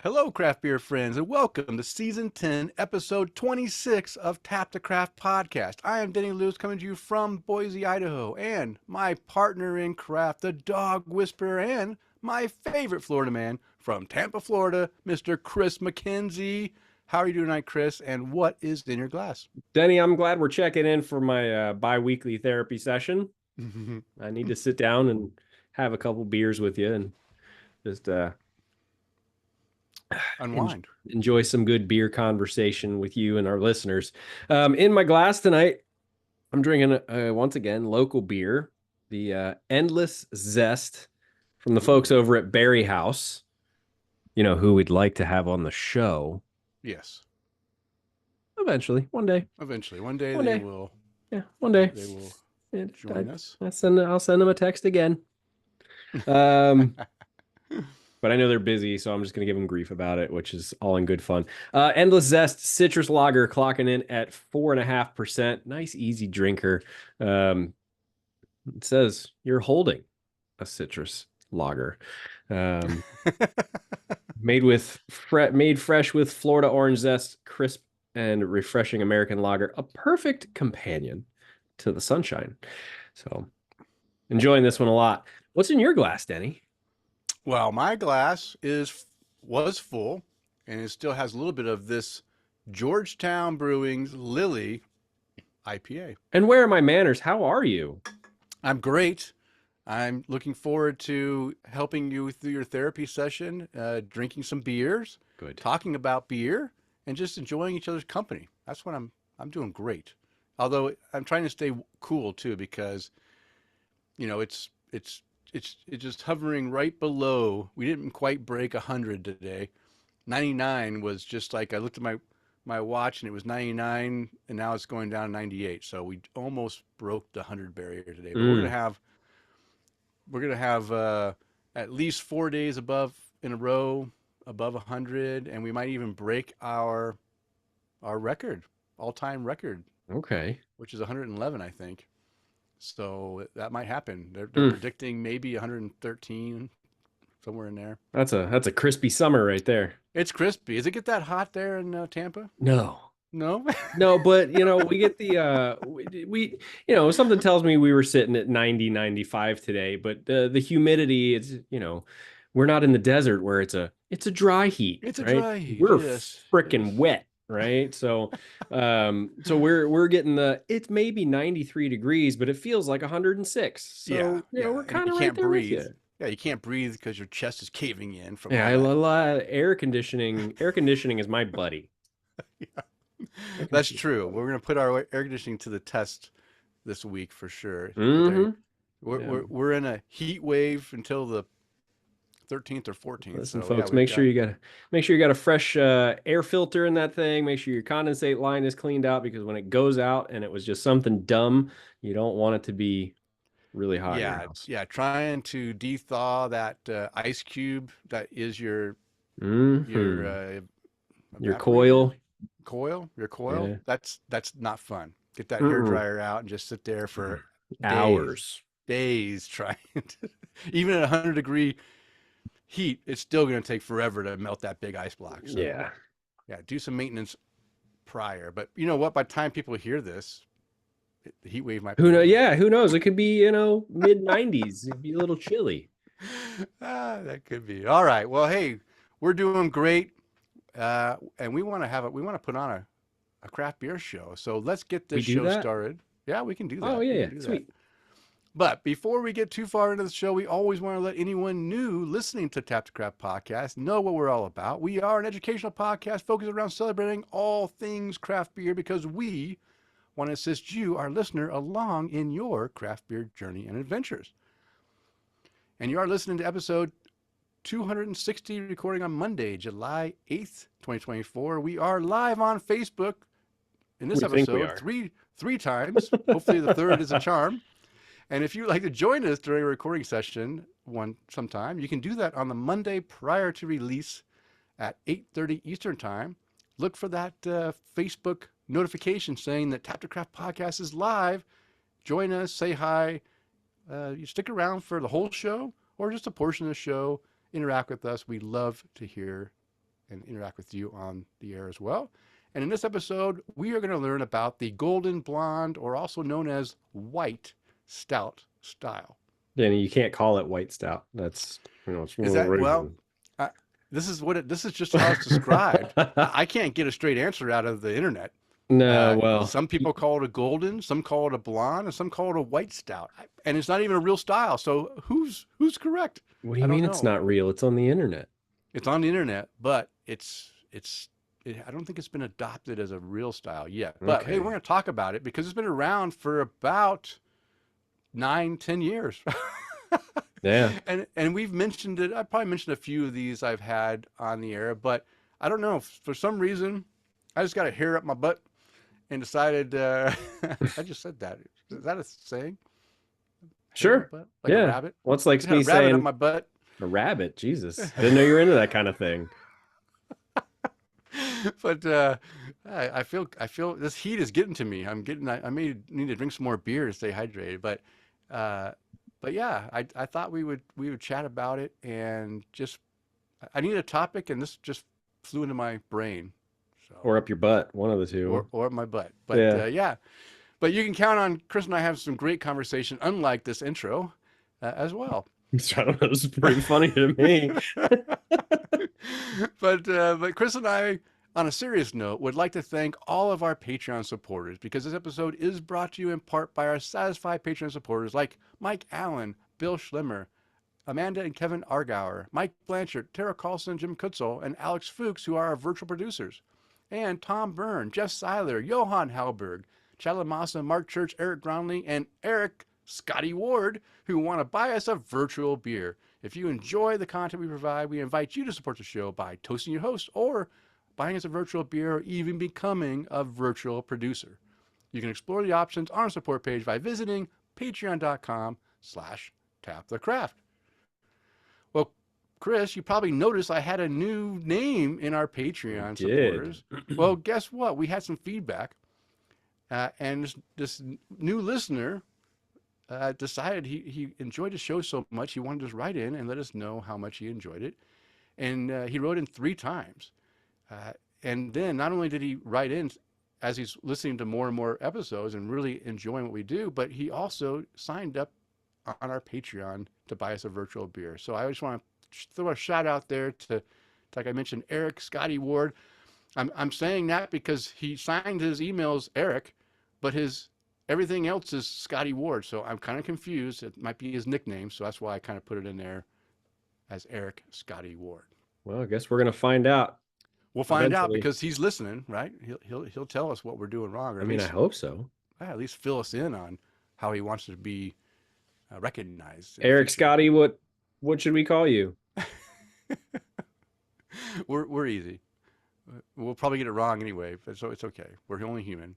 Hello, craft beer friends, and welcome to Season 10, Episode 26 of Tap the Craft Podcast. I am Denny Luce, coming to you from Boise, Idaho, and my partner in craft, the dog whisperer, and my favorite Florida man from Tampa, Florida, Mr. Kris McKenzie. How are you doing tonight, Kris, and what is in your glass? Denny, I'm glad we're checking in for my bi-weekly therapy session. I need to sit down and have a couple beers with you and just Unwind. enjoy some good beer conversation with you and our listeners. In my glass tonight, I'm drinking once again local beer, the Endless Zest from the folks over at Barriehaus. You know who we'd like to have on the show. Yes. Eventually, one day. Eventually. One day One they day. will. Yeah, one day. They will join us. I'll send them a text again. But I know they're busy, so I'm just going to give them grief about it, which is all in good fun. Endless Zest Citrus Lager clocking in at 4.5%. Nice, easy drinker. It says you're holding a citrus lager. Made fresh with Florida orange zest, crisp and refreshing American lager. A perfect companion to the sunshine. So enjoying this one a lot. What's in your glass, Denny? Well, my glass was full, and it still has a little bit of this Georgetown Brewing's Lily IPA. And where are my manners? How are you? I'm great. I'm looking forward to helping you through your therapy session, drinking some beers, Good. talking about beer, and just enjoying each other's company. That's what I'm doing great. Although I'm trying to stay cool too, because it's just hovering right below. We didn't quite break 100 today. 99 was just like, I looked at my watch and it was 99, and now it's going down to 98. So we almost broke the 100 barrier today. But we're gonna have at least 4 days in a row above 100, and we might even break our record, all-time record. Okay. Which is 111, I think. So that might happen. They're predicting maybe 113, somewhere in there. That's a crispy summer right there. It's crispy. Does it get that hot there in Tampa? No. No? No, but we get the we something tells me we were sitting at 90, 95 today, but the humidity, it's we're not in the desert where it's a dry heat. It's a right? dry heat. We're yes. freaking wet, right? So so we're getting it's maybe 93 degrees, but it feels like 106. So we're kind of right there breathe. with you. Yeah, you can't breathe because your chest is caving in from air conditioning. Air conditioning is my buddy. Yeah. That's true. We're going to put our air conditioning to the test this week for sure. Mm-hmm. We're in a heat wave until the 13th or 14th. Listen, folks, make sure you got a fresh air filter in that thing. Make sure your condensate line is cleaned out, because when it goes out and it was just something dumb, you don't want it to be really hot in your house. Yeah, trying to dethaw that ice cube that is your coil. Your coil. Yeah. That's not fun. Get that hair dryer out and just sit there for days trying to, even at 100-degree heat, it's still going to take forever to melt that big ice block. So, yeah, do some maintenance prior. But you know what? By the time people hear this, the heat wave might be who knows? It could be mid 90s. It'd be a little chilly. That could be. All right. Well, hey, we're doing great. And we want to put on a craft beer show. So let's get this show started. Yeah, we can do that. Oh, yeah, sweet. But before we get too far into the show, we always want to let anyone new listening to Tap the Craft Podcast know what we're all about. We are an educational podcast focused around celebrating all things craft beer, because we want to assist you, our listener, along in your craft beer journey and adventures. And you are listening to episode 260, recording on Monday, July 8th, 2024. We are live on Facebook in this episode three times. Hopefully the third is a charm. And if you'd like to join us during a recording session sometime, you can do that on the Monday prior to release at 8:30 Eastern Time. Look for that Facebook notification saying that Tap the Craft Podcast is live. Join us, say hi. You stick around for the whole show or just a portion of the show. Interact with us. We love to hear and interact with you on the air as well. And in this episode, we are going to learn about the golden blonde, or also known as white stout style. Denny, you can't call it white stout. That's, it's Is one that, reason. this is just how it's described. I can't get a straight answer out of the internet. No, well, some people call it a golden, some call it a blonde, and some call it a white stout. And it's not even a real style. So who's correct? What do you mean it's not real? It's on the internet. It's on the internet, but I don't think it's been adopted as a real style yet. But hey, we're going to talk about it because it's been around for about 9-10 years. Yeah. And we've mentioned it. I probably mentioned a few of these I've had on the air, but I don't know. For some reason, I just got a hair up my butt and decided, I just said that. Is that a saying? Sure. Like yeah. a rabbit? Well, it's like me saying, rabbit up my butt. A rabbit? Jesus. I didn't know you were into that kind of thing. But I feel this heat is getting to me. I may need to drink some more beer to stay hydrated. But yeah, I thought we would chat about it, and just I need a topic, and this just flew into my brain. So, or up your butt, one of the two. Or up my butt. But yeah. But you can count on Kris and I have some great conversation, unlike this intro, as well. I don't know. This is pretty funny to me. But Kris and I, on a serious note, would like to thank all of our Patreon supporters, because this episode is brought to you in part by our satisfied Patreon supporters like Mike Allen, Bill Schlimmer, Amanda and Kevin Argauer, Mike Blanchard, Tara Carlson, Jim Kutzel, and Alex Fuchs, who are our virtual producers, and Tom Byrne, Jeff Seiler, Johan Halberg, Chala Massa, Mark Church, Eric Groundley, and Eric Scotty Ward, who want to buy us a virtual beer. If you enjoy the content we provide, we invite you to support the show by toasting your host, or buying us a virtual beer, or even becoming a virtual producer. You can explore the options on our support page by visiting patreon.com/tapthecraft. Well, Kris, you probably noticed I had a new name in our Patreon supporters. Well, guess what? We had some feedback, and this new listener decided he enjoyed the show so much he wanted to write in and let us know how much he enjoyed it. And he wrote in 3 times. And then not only did he write in as he's listening to more and more episodes and really enjoying what we do, but he also signed up on our Patreon to buy us a virtual beer. So I just want to throw a shout out there to, like I mentioned, Eric Scotty Ward. I'm saying that because he signed his emails Eric, but everything else is Scotty Ward. So I'm kind of confused. It might be his nickname. So that's why I kind of put it in there as Eric Scotty Ward. Well, I guess we're going to find out. We'll find out because he's listening, right? He'll tell us what we're doing wrong. Or I hope so. At least fill us in on how he wants to be recognized. Eric Scotty, what should we call you? We're easy. We'll probably get it wrong anyway, but so it's okay. We're only human.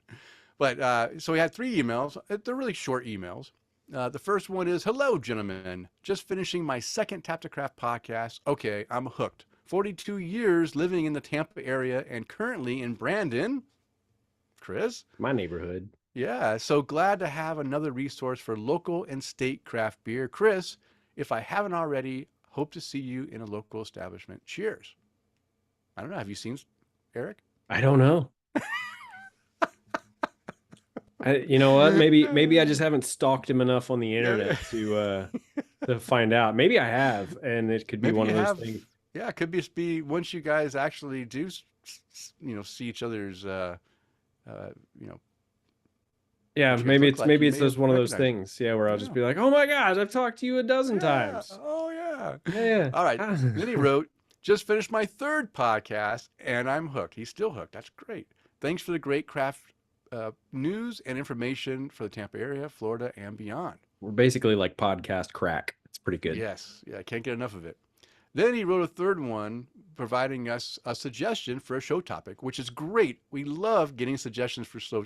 But so we had 3 emails. They're really short emails. The first one is, hello, gentlemen. Just finishing my second Tap to Craft podcast. Okay, I'm hooked. 42 years living in the Tampa area and currently in Brandon. Kris? My neighborhood. Yeah, so glad to have another resource for local and state craft beer. Kris, if I haven't already, hope to see you in a local establishment. Cheers. I don't know. Have you seen Eric? I don't know. You know what? Maybe I just haven't stalked him enough on the internet to find out. Maybe I have, and it could be one of those things. Yeah, it could be once you guys actually do, see each other's, Yeah, maybe it's just one of those things. Yeah, where I'll just be like, oh my gosh, I've talked to you a dozen times. Oh yeah. Yeah. All right. Then he wrote, just finished my 3rd podcast and I'm hooked. He's still hooked. That's great. Thanks for the great craft news and information for the Tampa area, Florida, and beyond. We're basically like podcast crack. It's pretty good. Yes. Yeah, I can't get enough of it. Then he wrote a 3rd one, providing us a suggestion for a show topic, which is great. We love getting suggestions for show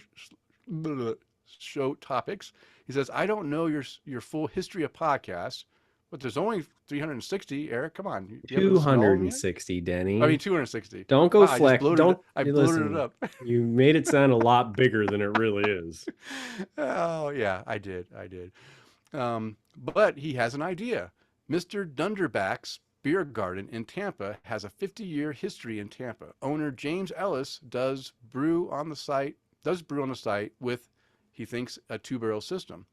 topics. He says, I don't know your full history of podcasts, but there's only 360. Eric, come on. 260, Denny. I mean, 260. Don't go flex. I bloated it up. You made it sound a lot bigger than it really is. Oh, yeah, I did. But he has an idea. Mr. Dunderback's Beer Garden in Tampa has a 50-year history in Tampa. Owner James Ellis does brew on the site with, he thinks, a 2-barrel system.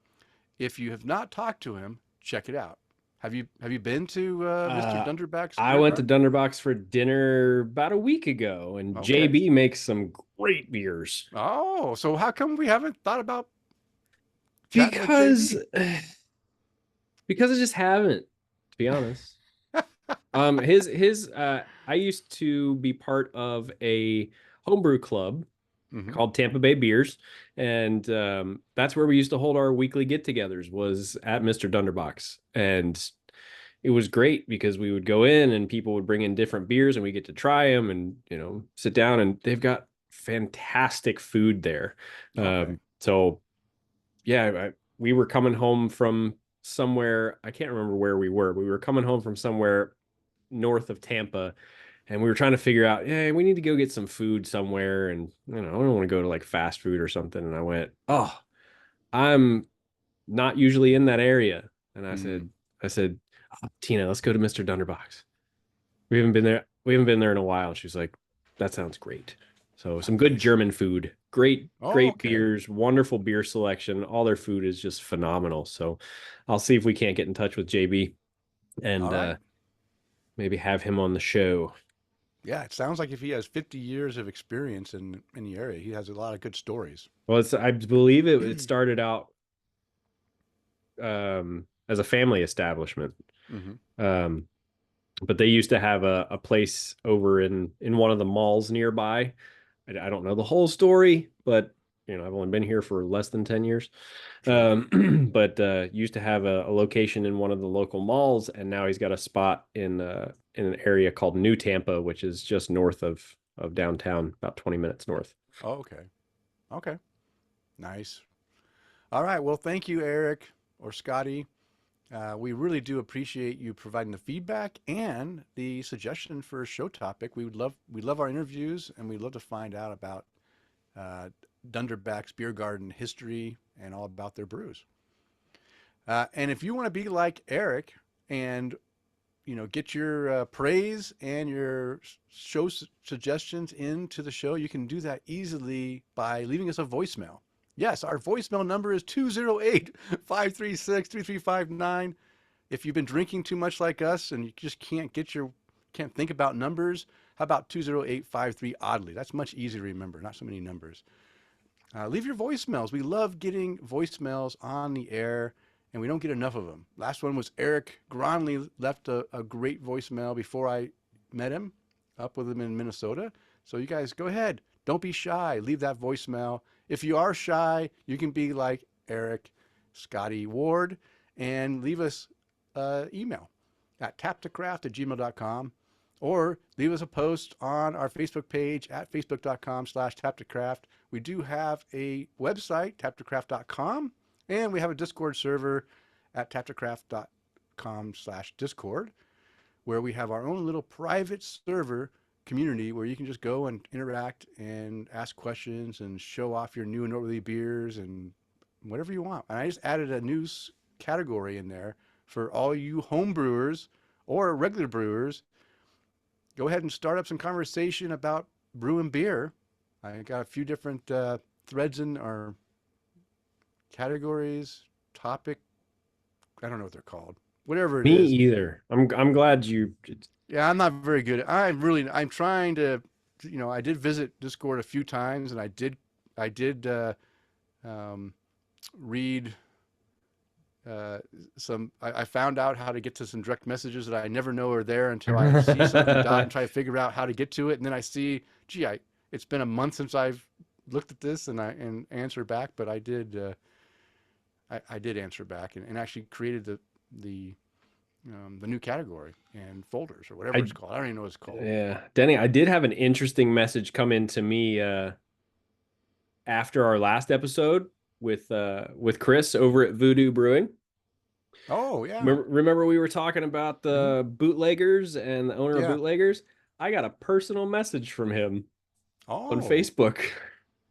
If you have not talked to him, check it out. Have you been to Mr. Dunderback's I Beer went to Garden? Dunderbox for dinner about a week ago, and Okay. JB makes some great beers. Oh, so how come we haven't thought about chatting with Because JB? because I just haven't, to be honest. His I used to be part of a homebrew club Hmm. called Tampa Bay Beers, and that's where we used to hold our weekly get-togethers, was at Mr. Dunderbox. And it was great because we would go in and people would bring in different beers and we get to try them and, sit down, and they've got fantastic food there. Okay. So yeah, we were coming home from somewhere. I can't remember where we were. We were coming home from somewhere north of Tampa, and we were trying to figure out, yeah, we need to go get some food somewhere. And, I don't want to go to like fast food or something. And I went, oh, I'm not usually in that area. And Mm. I said, oh, Tina, let's go to Mr. Dunderbox. We haven't been there. We haven't been there in a while. And she's like, that sounds great. So some good Nice. German food, great, Oh, great okay. beers, wonderful beer selection. All their food is just phenomenal. So I'll see if we can't get in touch with JB All and right. maybe have him on the show. Yeah, it sounds like if he has 50 years of experience in the area, he has a lot of good stories. Well, I believe it started out as a family establishment. Hmm. Um, but they used to have a place over in one of the malls nearby. I don't know the whole story, but I've only been here for less than 10 years. Sure. But used to have a location in one of the local malls, and now he's got a spot in an area called New Tampa, which is just north of downtown, about 20 minutes north. Oh, okay. Okay. Nice. All right. Well, thank you, Eric or Scotty. We really do appreciate you providing the feedback and the suggestion for a show topic. We love our interviews, and we'd love to find out about uh, Dunderback's Beer Garden history and all about their brews. And if you want to be like Eric and get your praise and your show suggestions into the show, you can do that easily by leaving us a voicemail. Yes, our voicemail number is 208-536-3359. If you've been drinking too much like us and you just can't think about numbers, how about 208-53 oddly? That's much easier to remember, not so many numbers. Leave your voicemails. We love getting voicemails on the air, and we don't get enough of them. Last one was Eric Gronley left a great voicemail before I met him, up with him in Minnesota. So you guys go ahead. Don't be shy. Leave that voicemail. If you are shy, you can be like Eric, Scotty Ward, and leave us email at taptocraft@gmail.com, or leave us a post on our Facebook page at facebook.com/taptocraft. We do have a website, taptocraft.com, and we have a Discord server at taptocraft.com/discord, where we have our own little private server community where you can just go and interact and ask questions and show off your new and noteworthy beers and whatever you want. And I just added a new category in there for all you home brewers or regular brewers. Go ahead and start up some conversation about brewing beer. I got a few different threads in our categories, topic. I don't know what they're called. Whatever it Me is. either. I'm glad you. Yeah, I'm not very good. I'm trying to, I did visit Discord a few times, and I did um, read I found out how to get to some direct messages that I never know are there until I see something dot and try to figure out how to get to it. And then I see, gee, it's been a month since I've looked at this and answered back, but I did answer back and actually created the new category and folders or whatever I it's called. I don't even know what it's called. Yeah, Denny, I did have an interesting message come in to me after our last episode with Kris over at Voodoo Brewing. Oh yeah. Remember we were talking about Hmm. the bootleggers and the owner of Yeah. bootleggers? I got a personal message from him on Oh, Facebook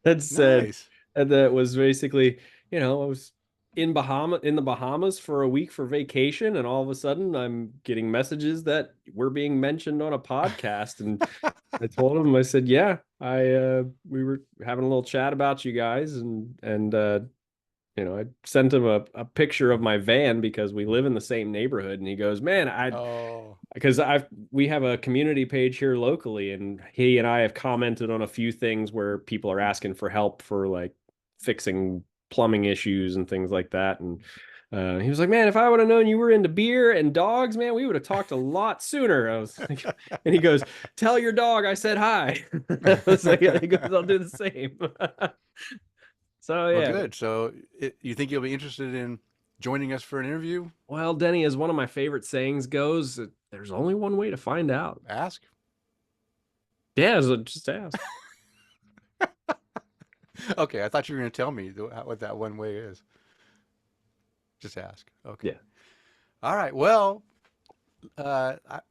that said, nice. and that was basically, I was in the Bahamas for a week for vacation, and all of a sudden I'm getting messages that we're being mentioned on a podcast. And I told him, I said, yeah, we were having a little chat about you guys, and I sent him a picture of my van because we live in the same neighborhood, and he goes, man, Oh, because we have a community page here locally, and he and I have commented on a few things where people are asking for help for like fixing plumbing issues and things like that. And he was like, man, if I would have known you were into beer and dogs, man, we would have talked a lot sooner. I was like, and he goes, tell your dog I said hi. I was like, yeah, he goes, I'll do the same. So well, yeah. good. So you think you'll be interested in joining us for an interview? Well, Denny, as one of my favorite sayings goes, there's only one way to find out. Ask. Yeah, so just ask. Okay, I thought you were going to tell me what that one way is. Just ask. Okay. Yeah. All right. Well,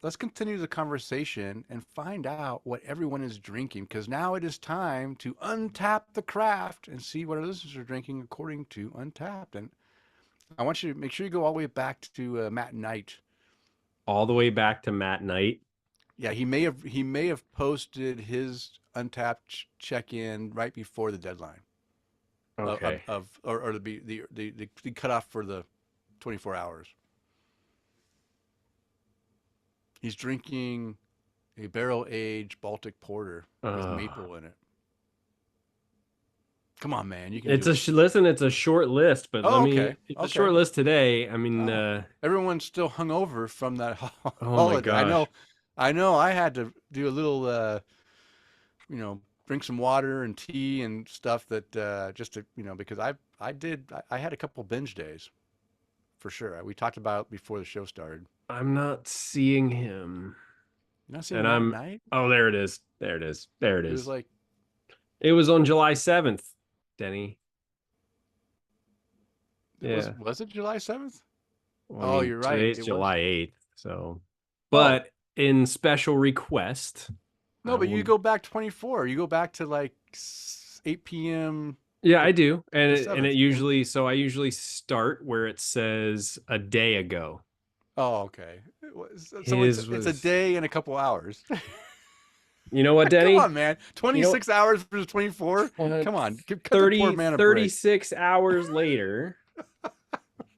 let's continue the conversation and find out what everyone is drinking, because now it is time to untap the craft and see what our listeners are drinking according to Untapped. And I want you to make sure you go all the way back to Matt Knight. All the way back to Matt Knight. Yeah, he may have posted his Untapped check-in right before the deadline Okay. or the cutoff for the 24 hours. He's drinking a barrel-aged Baltic porter with maple in it. Come on, man, you can It's do it. listen, it's a short list, but Oh, okay, it's a okay. short list today. I mean, Everyone's still hungover from that oh my holiday. gosh. I know. I had to do a little, drink some water and tea and stuff that just to, because I had a couple binge days for sure. We talked about it before the show started. I'm not seeing him. You not seeing And Matt Knight? oh, there it is. There it is. There it It was is. like, It was on July 7th, Denny. Yeah. was it July 7th? Well, I Oh, mean, you're right. today's It was. July 8th, so Oh, but in special request, no, I but you will. go back 24. You go back to like 8 p.m. Yeah, the, I do. the And it 7th. usually, so I usually start where it says a day ago. Oh, okay. So His it's a was, day and a couple hours. you know what, Come Denny? on, man. You know, 26 hours versus 24? uh, Come on. Cut the poor 30, man a break. 36 hours later,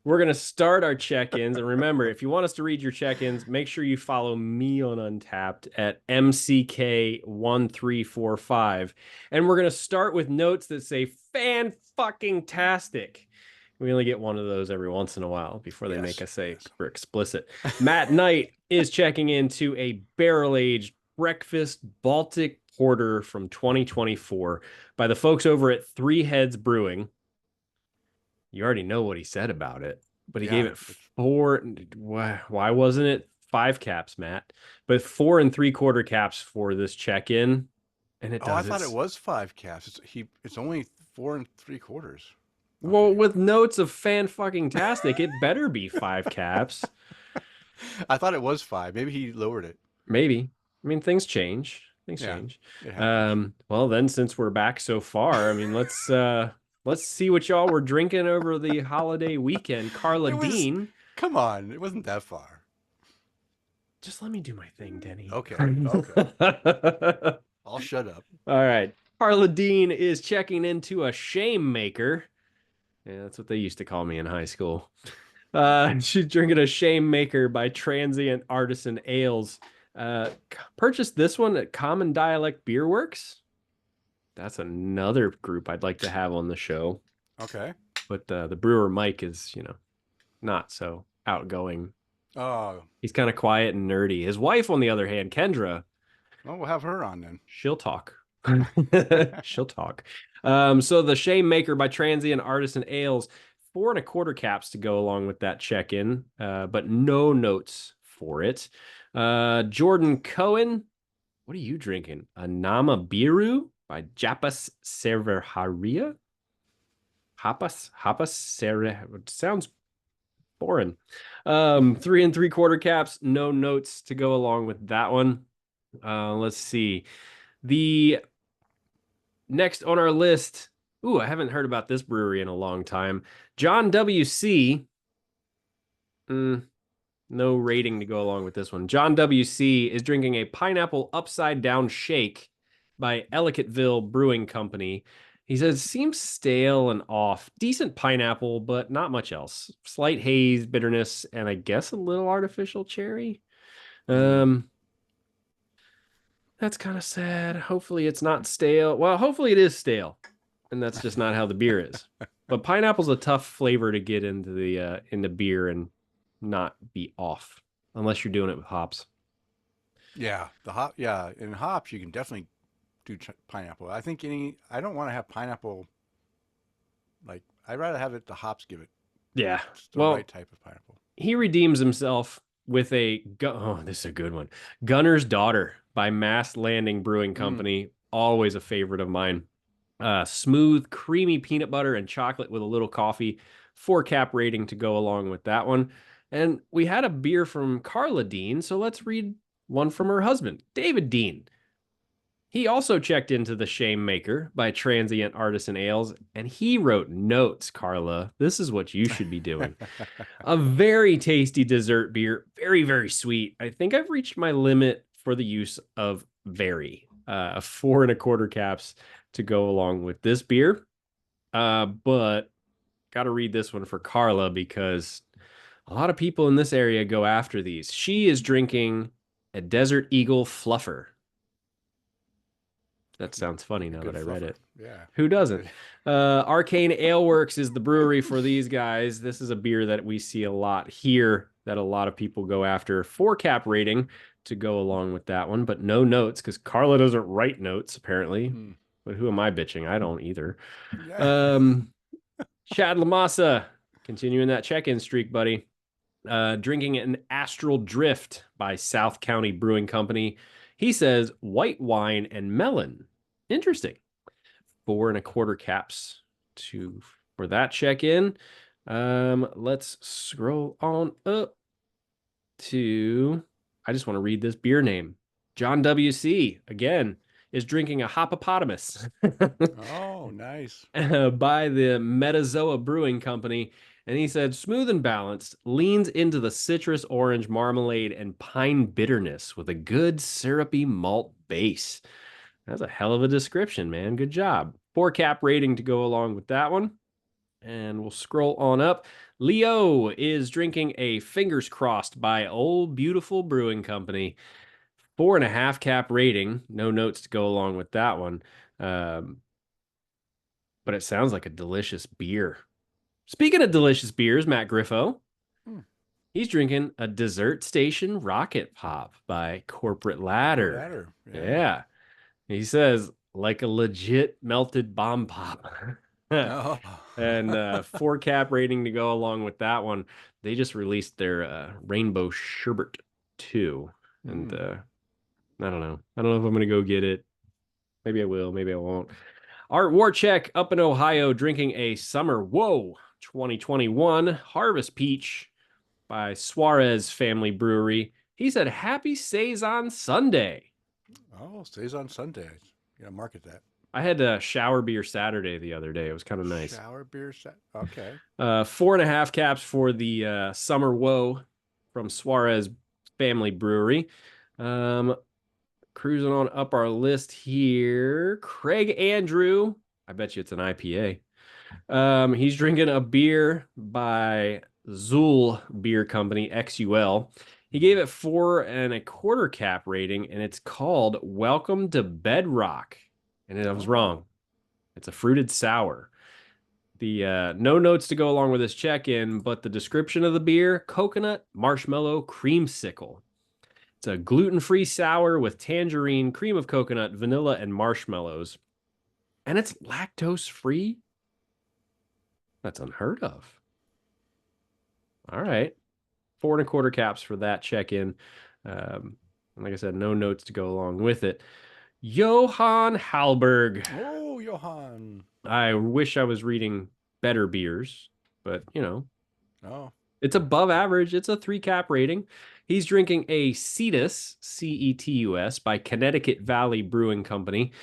we're going to start our check-ins. And remember, if you want us to read your check-ins, make sure you follow me on Untapped at MCK1345. And we're going to start with notes that say fan-fucking-tastic. We only get one of those every once in a while before they make us say super explicit. Matt Knight is checking into a barrel-aged breakfast Baltic porter from 2024 by the folks over at Three Heads Brewing. You already know what he said about it, but he gave it 4. Why wasn't it 5 caps, Matt? But 4 3/4 caps for this check-in, and it does. I thought it was 5 caps. It's only 4 3/4. Well, with notes of fan-fucking-tastic, it better be 5 caps. I thought it was 5. Maybe he lowered it. Maybe. I mean, things change. Things change. Well, then, since we're back so far, I mean, let's see what y'all were drinking over the holiday weekend. Carla Dean. Come on, it wasn't that far. Just let me do my thing, Denny. Okay. I'll shut up. All right. Carla Dean is checking into a shame maker. Yeah, that's what they used to call me in high school. She's drinking a shame maker by Transient Artisan Ales. Purchased this one at Common Dialect Beer Works. That's another group I'd like to have on the show. Okay. But the brewer Mike is, not so outgoing. Oh. He's kind of quiet and nerdy. His wife, on the other hand, Kendra. Well, we'll have her on then. She'll talk. She'll talk. So the Shame Maker by Transient Artisan Ales, 4 1/4 caps to go along with that check-in, but no notes for it. Jordan Cohen, what are you drinking? Anama Biru by Japas Cervejaria? Hapas Cervejaria. Sounds boring. 3 3/4 caps, no notes to go along with that one. Let's see. The next on our list, Ooh, I haven't heard about this brewery in a long time. John W.C. No rating to go along with this one. John W.C. is drinking a pineapple upside down shake by Ellicottville Brewing Company. He says seems stale and off. Decent pineapple, but not much else. Slight haze, bitterness, and I guess a little artificial cherry. That's kind of sad. Hopefully it's not stale. Well, hopefully it is stale, and that's just not how the beer is. But pineapple's a tough flavor to get into the beer and not be off unless you're doing it with hops. Yeah, in hops you can definitely do pineapple. I think I don't want to have pineapple. Like I'd rather have the hops give it. Yeah, the right type of pineapple. He redeems himself with this is a good one. Gunner's Daughter by Mast Landing Brewing Company. Always a favorite of mine. Smooth, creamy peanut butter and chocolate with a little coffee. 4 cap rating to go along with that one. And we had a beer from Carla Dean, so let's read one from her husband, David Dean. He also checked into the Shame Maker by Transient Artisan Ales, and he wrote notes, Carla. This is what you should be doing. A very tasty dessert beer, very, very sweet. I think I've reached my limit for the use of very. 4 1/4 caps to go along with this beer. But got to read this one for Carla because a lot of people in this area go after these. She is drinking a Desert Eagle Fluffer. That sounds funny now that I read it. Yeah. Who doesn't? Arcane Ale Works is the brewery for these guys. This is a beer that we see a lot here that a lot of people go after. 4 cap rating to go along with that one, but no notes because Carla doesn't write notes apparently. But who am I bitching? I don't either. Yeah. Chad Lamassa, continuing that check-in streak, buddy. Drinking an Astral Drift by South County Brewing Company. He says white wine and melon. Interesting. 4 1/4 caps for that check-in. Let's scroll on up to, I just want to read this beer name. John W.C. again is drinking a Hopopotamus. Oh, nice. By the Metazoa Brewing Company. And he said, smooth and balanced, leans into the citrus orange marmalade and pine bitterness with a good syrupy malt base. That's a hell of a description, man. Good job. 4 cap rating to go along with that one. And we'll scroll on up. Leo is drinking a Fingers Crossed by Old Beautiful Brewing Company. 4 1/2 cap rating. No notes to go along with that one. But it sounds like a delicious beer. Speaking of delicious beers, Matt Griffo, he's drinking a Dessert Station Rocket Pop by Corporate Ladder. Yeah. He says, like a legit melted bomb pop. And 4 cap rating to go along with that one. They just released their Rainbow Sherbet 2. And I don't know. I don't know if I'm going to go get it. Maybe I will. Maybe I won't. Art Warcheck up in Ohio drinking a Summer Whoa 2021 Harvest Peach by Suarez Family Brewery. He said, happy Saison Sunday. Oh, Saison Sunday. Yeah, market that. I had a shower beer Saturday the other day. It was kind of nice. Shower beer okay. 4 1/2 caps for the Summer Whoa from Suarez Family Brewery. Cruising on up our list here. Craig Andrew. I bet you it's an IPA. He's drinking a beer by Zool Beer Company, XUL. He gave it 4 1/4 cap rating, and it's called Welcome to Bedrock. And I was wrong. It's a fruited sour. The no notes to go along with this check-in, but the description of the beer, coconut, marshmallow, creamsicle. It's a gluten-free sour with tangerine, cream of coconut, vanilla, and marshmallows. And it's lactose-free? That's unheard of. All right. 4 1/4 caps for that check-in. Like I said, no notes to go along with it. Johann Halberg. Oh, Johann. I wish I was reading better beers, but, Oh. It's above average. It's a 3 cap rating. He's drinking a Cetus, Cetus, by Connecticut Valley Brewing Company.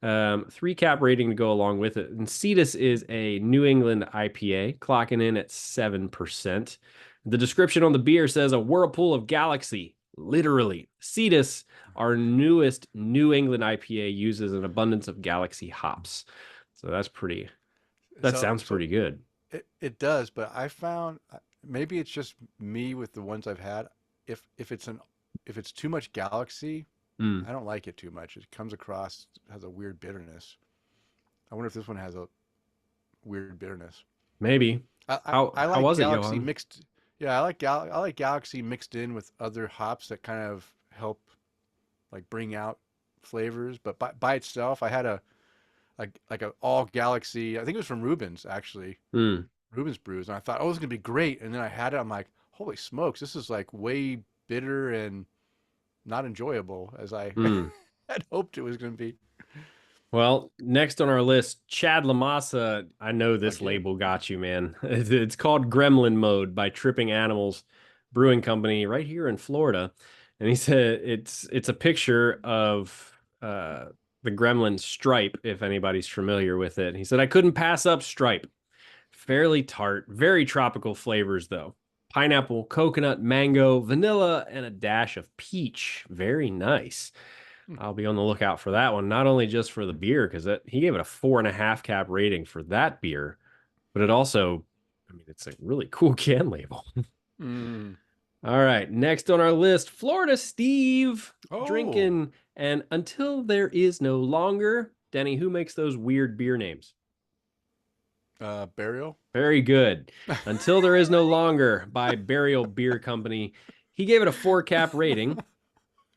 3 cap rating to go along with it. And Cetus is a New England IPA, clocking in at 7%. The description on the beer says a whirlpool of galaxy. Literally. Cetus, our newest New England IPA, uses an abundance of galaxy hops. So that sounds pretty good. It does, but I found maybe it's just me with the ones I've had. If it's too much galaxy, I don't like it too much. It comes across has a weird bitterness. I wonder if this one has a weird bitterness. Maybe. I like how was galaxy it, Johan? mixed. Yeah, I like galaxy mixed in with other hops that kind of help like bring out flavors. But by itself, I had a all galaxy. I think it was from Reuben's actually. Reuben's brews, and I thought, oh, this is gonna be great. And then I had it. I'm like, holy smokes, this is like way bitter and not enjoyable as I had hoped it was gonna be. Well, next on our list, Chad Lamassa. I know this Okay. label got you, man. It's called Gremlin Mode by Tripping Animals Brewing Company right here in Florida. And he said it's a picture of the gremlin Stripe, if anybody's familiar with it. He said, I couldn't pass up Stripe. Fairly tart, very tropical flavors, though. Pineapple, coconut, mango, vanilla, and a dash of peach. Very nice. I'll be on the lookout for that one, not only just for the beer, because he gave it a 4.5 cap rating for that beer, but it also, I mean, it's a really cool can label. All right, next on our list, Florida Steve drinking, and Until There Is No Longer. Denny, who makes those weird beer names? Burial. Very good. Until There Is No Longer by Burial Beer Company. He gave it a 4 cap rating.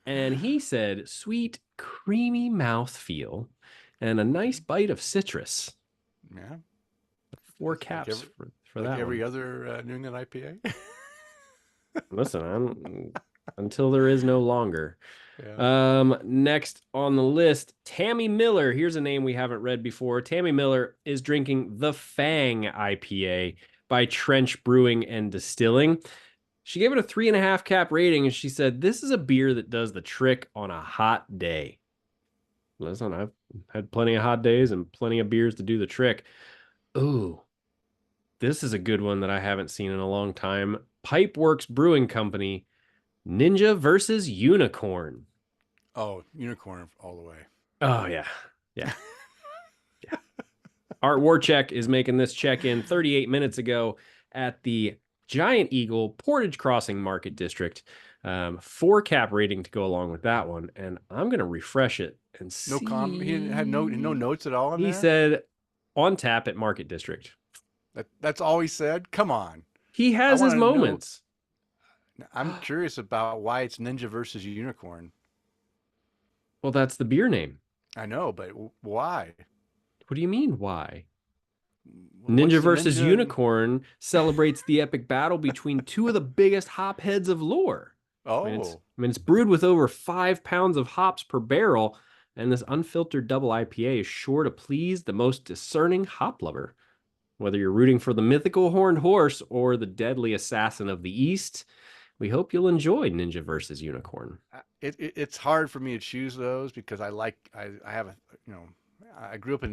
And he said, sweet, creamy mouthfeel and a nice bite of citrus. Yeah. 4 caps like for that every one. other New England IPA. Listen, Until There Is No Longer. Yeah. Next on the list, Tammy Miller. Here's a name we haven't read before. Tammy Miller is drinking the Fang IPA by Trench Brewing and Distilling. She gave it a 3.5 cap rating, and she said, this is a beer that does the trick on a hot day. Listen, I've had plenty of hot days and plenty of beers to do the trick. Ooh, this is a good one that I haven't seen in a long time. Pipeworks Brewing Company, Ninja versus Unicorn. Oh, unicorn all the way. Oh, yeah. Yeah. Yeah. Art Warcheck is making this check-in 38 minutes ago at the Giant Eagle Portage Crossing Market District. 4 cap rating to go along with that one. And I'm going to refresh it and see. He had no notes at all in there? He said on tap at Market District. That's all he said? Come on. He has his moments. I'm curious about why it's Ninja versus Unicorn. Well, that's the beer name. I know, but why? What do you mean, why? Ninja versus Unicorn celebrates the epic battle between two of the biggest hop heads of lore. Oh. I mean, it's brewed with over 5 pounds of hops per barrel, and this unfiltered double IPA is sure to please the most discerning hop lover. Whether you're rooting for the mythical horned horse or the deadly assassin of the East, we hope you'll enjoy Ninja versus Unicorn. It's hard for me to choose those because I have a, I grew up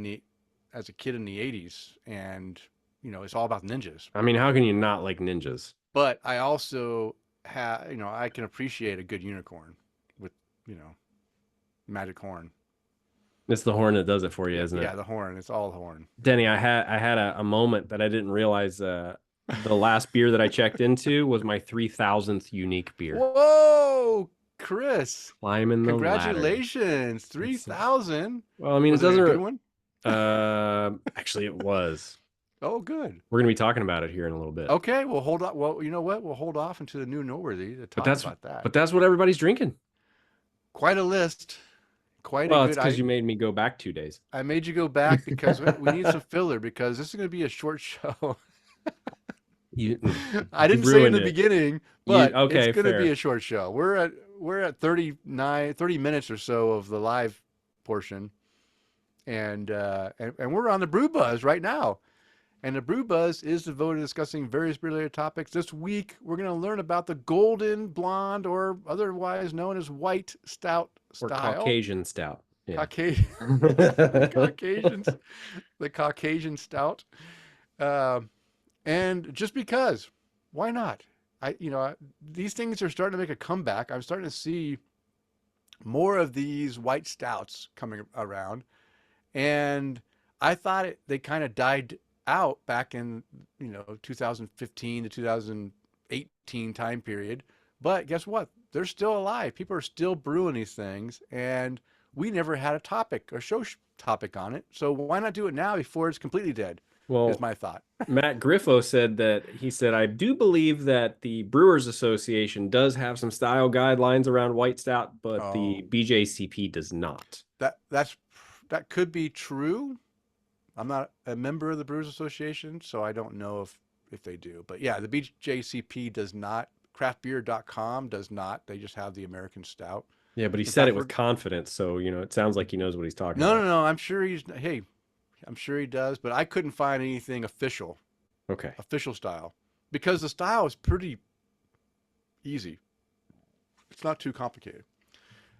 as a kid in the 80s, and it's all about ninjas. I mean, how can you not like ninjas? But I also I can appreciate a good unicorn with magic horn. It's the horn that does it for you, isn't it? Yeah, the horn. It's all horn. Denny, I had a moment that I didn't realize. The last beer that I checked into was my 3,000th unique beer. Whoa, Kris! Climbing the Congratulations, 3,000. Well, I mean, was it doesn't. A good one? Actually, it was. Oh, good. We're gonna be talking about it here in a little bit. Okay, well, hold on. Well, you know what? We'll hold off until the new Noteworthy to talk about that. But that's what everybody's drinking. Quite a list. Well, it's because you made me go back 2 days. I made you go back because we need some filler because this is going to be a short show. I didn't say in the beginning, but it's going to be a short show. We're at 30 minutes or so of the live portion, and we're on the Brew Buzz right now. And the Brew Buzz is devoted to discussing various beer-related topics. This week, we're going to learn about the golden blonde, or otherwise known as white stout style. Or Caucasian stout. Yeah. Caucasian, the Caucasians, the Caucasian stout. Um, and just because, why not? These things are starting to make a comeback. I'm starting to see more of these white stouts coming around, and I thought they kind of died out back in 2015 to 2018 time period. But guess what? They're still alive. People are still brewing these things, and we never had a topic or topic on it. So why not do it now before it's completely dead? Is Well, my thought. Matt Griffo said that he said, I do believe that the Brewers Association does have some style guidelines around white stout, but Oh, the BJCP does not. that could be true. I'm not a member of the Brewers Association, so I don't know if they do. But yeah, the BJCP does not. Craftbeer.com does not. They just have the American Stout. Yeah, but he In said it fact, with confidence, so it sounds like he knows what he's talking no, no, about. no. I'm sure I'm sure he does, but I couldn't find anything Okay. official style, because the style is pretty easy. It's not too complicated.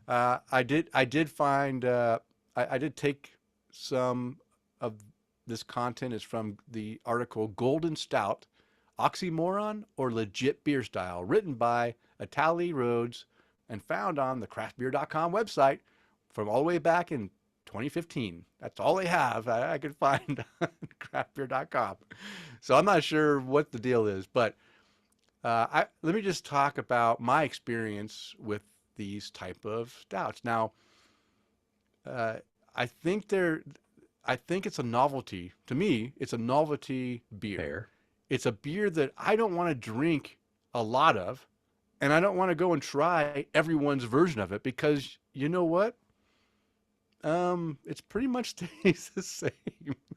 I did find, I did take some of this content is from the article Golden Stout, Oxymoron or Legit Beer Style, written by Atali Rhodes and found on the craftbeer.com website from all the way back in 2015. That's all they have I could find on craftbeer.com. So I'm not sure what the deal is, but let me just talk about my experience with these type of stouts. Now, uh, I think I think it's a novelty. To me, it's a novelty beer. Fair. It's a beer that I don't want to drink a lot of, and I don't want to go and try everyone's version of it, because you know what? It's pretty much tastes the same.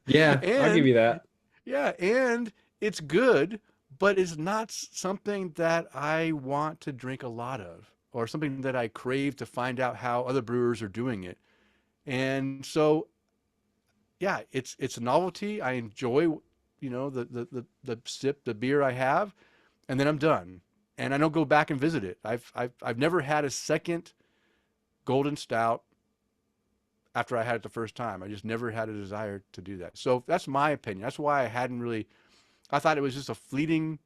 Yeah, I'll give And you that. yeah, and it's good, but it's not something that I want to drink a lot of, or something that I crave to find out how other brewers are doing it. And so, yeah, it's a novelty. I enjoy, the beer I have, and then I'm done. And I don't go back and visit it. I've never had a second golden stout after I had it the first time. I just never had a desire to do that. So that's my opinion. That's why I thought it was just a fleeting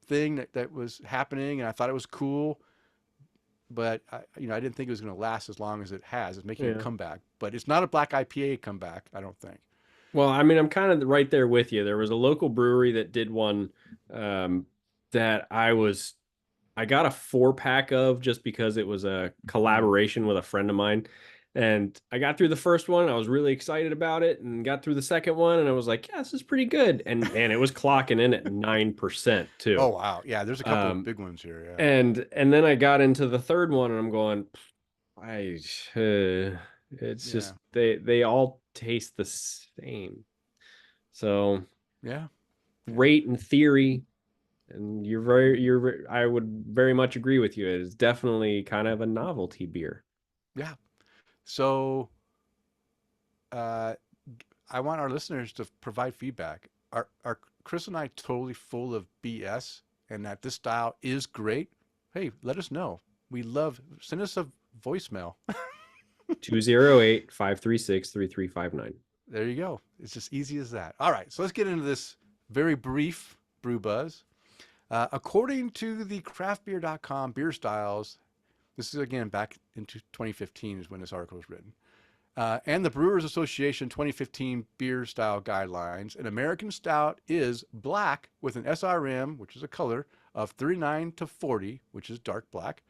thing that was happening, and I thought it was cool, but I didn't think it was going to last as long as it has. It's making a Yeah. comeback, but it's not a black IPA comeback, I don't think. Well, I mean, I'm kind of right there with you. There was a local brewery that did one um, that I got a 4-pack of just because it was a collaboration with a friend of mine. And I got through the first one. I was really excited about it, and got through the second one, and I was like, yeah, this is pretty good. And man, it was clocking in at 9% Oh too. wow, yeah. There's a couple of Um, big ones here. Yeah, and then I got into the third one, and I'm going, I it's yeah, just they all taste the same. So yeah, yeah, great in theory, and I would very much agree with you. It is definitely kind of a novelty beer. yeah. So uh, I want our listeners to provide feedback. Are Kris and I totally full of BS, and that this style is great? Hey, let us know. Send us a voicemail. 208-536-3359. There you go. It's just easy as that. All right, so let's get into this very brief brew buzz. According to the craftbeer.com beer styles, this is again back into 2015 is when this article was written, and the Brewers Association 2015 beer style guidelines, an American stout is black with an SRM, which is a color, of 39 to 40, which is dark black.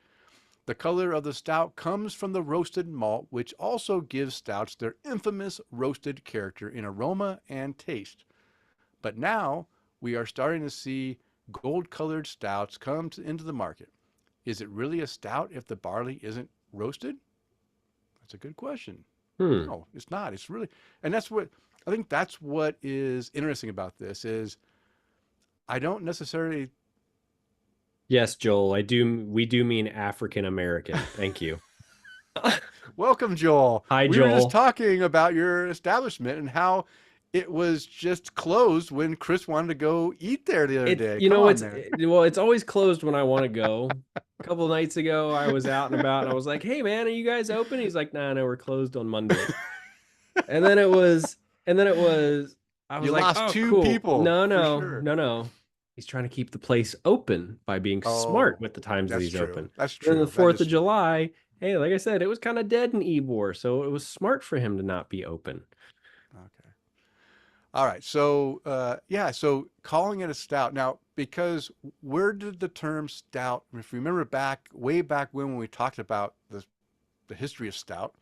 The color of the stout comes from the roasted malt, which also gives stouts their infamous roasted character in aroma and taste. But now we are starting to see gold-colored stouts come into the market. Is it really a stout if the barley isn't roasted? That's a good question. Hmm. No, it's not. It's really, and I think that's what is interesting about this is I don't necessarily. Yes, Joel, we do mean African American. Thank you. Welcome, Joel. Hi, We were just Joel. talking about your establishment and how It was just closed when Kris wanted to go eat there the other day. You Come know, on, man. well, it's always closed when I want to go. A couple nights ago, I was out and about, and I was like, "Hey, man, are you guys open?" He's like, "Nah, no, we're closed on Monday." And then it was, I was You like, lost "Oh, two cool. people No, for no, sure. no, no." He's trying to keep the place open by being smart Oh, with the times that that's he's true. open. That's And then the true. That 4th is of true. July, hey, like I said, it was kind of dead in Ybor, so it was smart for him to not be open. Okay. All right. So, yeah. So calling it a stout now, because where did the term stout? If you remember back, way back when we talked about the history of stout,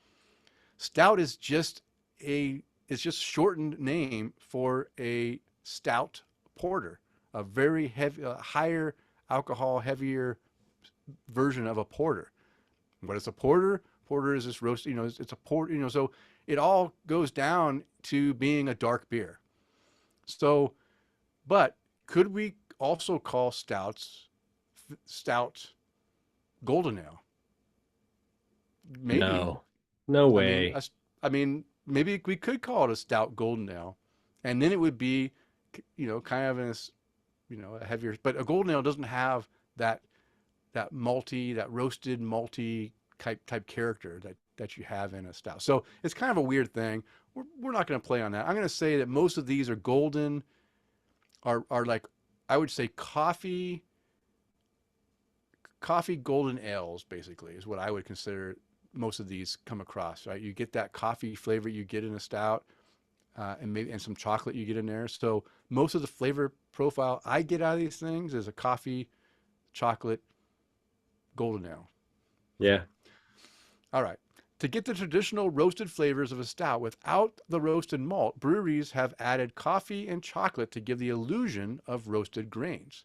stout is just it's just shortened name for a stout porter, a very heavy, higher alcohol, heavier version of a porter. What is a porter? Porter is this roast, it's a port, so it all goes down to being a dark beer. So, but could we also call stout golden ale? Maybe. No, no I mean, way. I mean, maybe we could call it a stout golden ale, and then it would be, kind of in this, a heavier. But a golden ale doesn't have that that roasted malty type character that you have in a stout. So it's kind of a weird thing. We're not going to play on that. I'm going to say that most of these are golden, are like, I would say coffee golden ales basically is what I would consider most of these come across, right? You get that coffee flavor you get in a stout, and some chocolate you get in there. So most of the flavor profile I get out of these things is a coffee, chocolate, golden ale. Yeah. All right. To get the traditional roasted flavors of a stout without the roasted malt, breweries have added coffee and chocolate to give the illusion of roasted grains.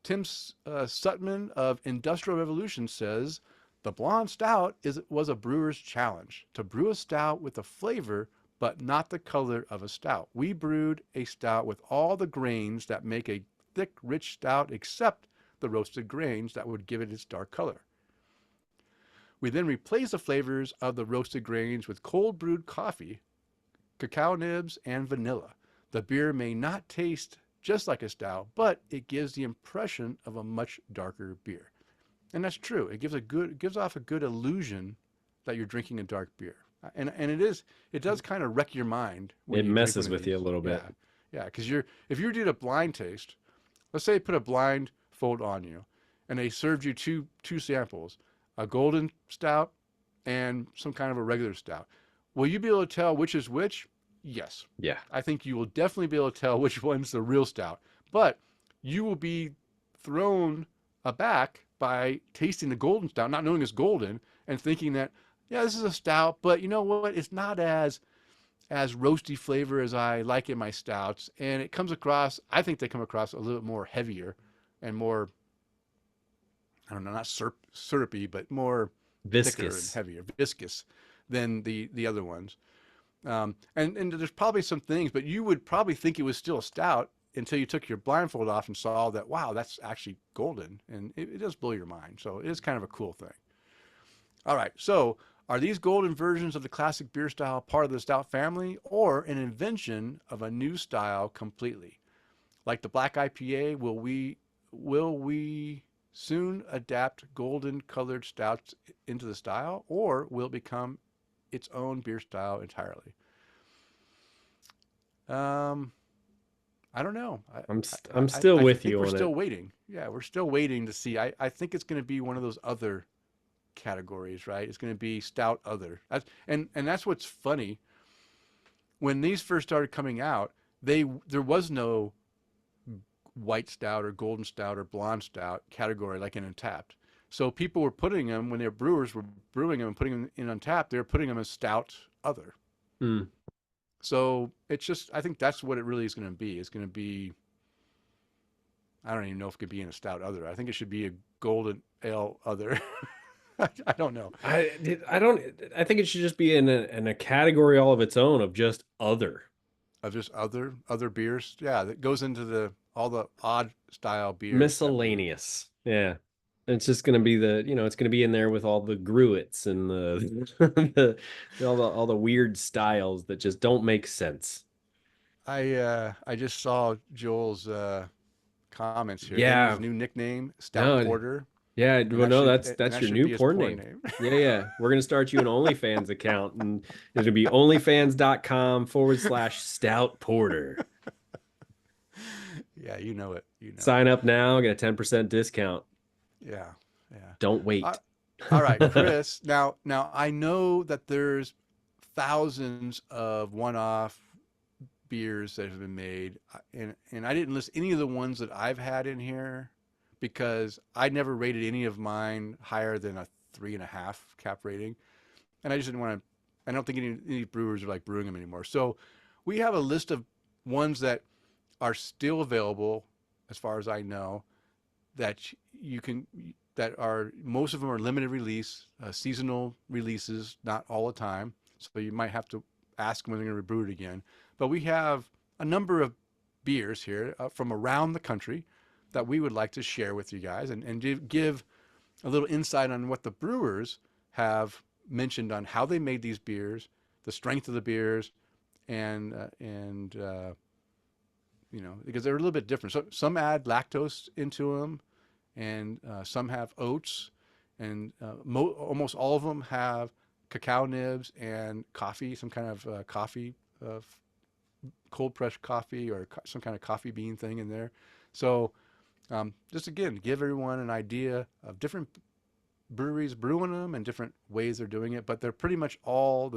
Tim Sutman of Industrial Revolution says, the blonde stout was a brewer's challenge to brew a stout with a flavor but not the color of a stout. We brewed a stout with all the grains that make a thick, rich stout except the roasted grains that would give it its dark color. We then replaced the flavors of the roasted grains with cold brewed coffee, cacao nibs, and vanilla. The beer may not taste just like a stout, but it gives the impression of a much darker beer. And that's true. It gives off a good illusion that you're drinking a dark beer. And it does kind of wreck your mind when It you drink one messes of with you a these. little Yeah. bit. Yeah, because if you did a blind taste, let's say put a blindfold on you and they served you two samples, a golden stout and some kind of a regular stout. Will you be able to tell which is which? Yes. Yeah. I think you will definitely be able to tell which one's the real stout. But you will be thrown aback by tasting the golden stout, not knowing it's golden, and thinking that, yeah, this is a stout, but you know what? It's not as roasty flavor as I like in my stouts. And it comes across, I think they come across a little bit more heavier and more, I don't know, not syrupy, but more thicker and Viscous. heavier, viscous than the other ones. And there's probably some things, but you would probably think it was still a stout until you took your blindfold off and saw that, wow, that's actually golden. And it does blow your mind. So it is kind of a cool thing. All right. So are these golden versions of the classic beer style part of the stout family or an invention of a new style completely? Like the black IPA, will we soon adapt golden colored stouts into the style, or will it become its own beer style entirely? Um, I don't know. I'm still I with think you we're on still it. waiting. Yeah, we're still waiting to see. I think it's going to be one of those other categories, right? It's going to be stout other. And that's what's funny. When these first started coming out, there was no white stout or golden stout or blonde stout category like in Untapped. So people were putting them when their brewers were brewing them and putting them in Untapped. They were putting them as stout other. Hmm. So it's just, I think that's what it really is going to be. It's going to be, I don't even know if it could be in a stout other. I think it should be a golden ale other. I don't know. I don't. I think it should just be in a category all of its own of just other. Of just other beers. Yeah, that goes into all the odd style beers that we. Miscellaneous. Yeah. It's just going to be it's going to be in there with all the gruits and the, all the weird styles that just don't make sense. I just saw Joel's comments here. Denny's Yeah. new nickname, Stout No, Porter, yeah. and Well, no, and that's that your should new be his porn porn name. name. Yeah, yeah. We're gonna start you an OnlyFans account, and it'll be onlyfans.com/Stout Porter. Yeah, you know it. You know it. Sign up now, get a 10% discount. Yeah, yeah. Don't Uh, wait. all right, Kris. Now I know that there's thousands of one-off beers that have been made, and I didn't list any of the ones that I've had in here because I never rated any of mine higher than a 3.5 cap rating, and I just didn't want to. I don't think any brewers are like brewing them anymore. So we have a list of ones that are still available, as far as I know, that you can that are most of them are limited release, seasonal releases, not all the time. So you might have to ask when they're going to brew it again. But we have a number of beers here from around the country that we would like to share with you guys and give a little insight on what the brewers have mentioned on how they made these beers, the strength of the beers, and because they're a little bit different. So some add lactose into them, and some have oats, and almost all of them have cacao nibs and coffee, some kind of coffee, uh, cold pressed coffee or some kind of coffee bean thing in there. So just again, give everyone an idea of different breweries brewing them and different ways they're doing it, but they're pretty much all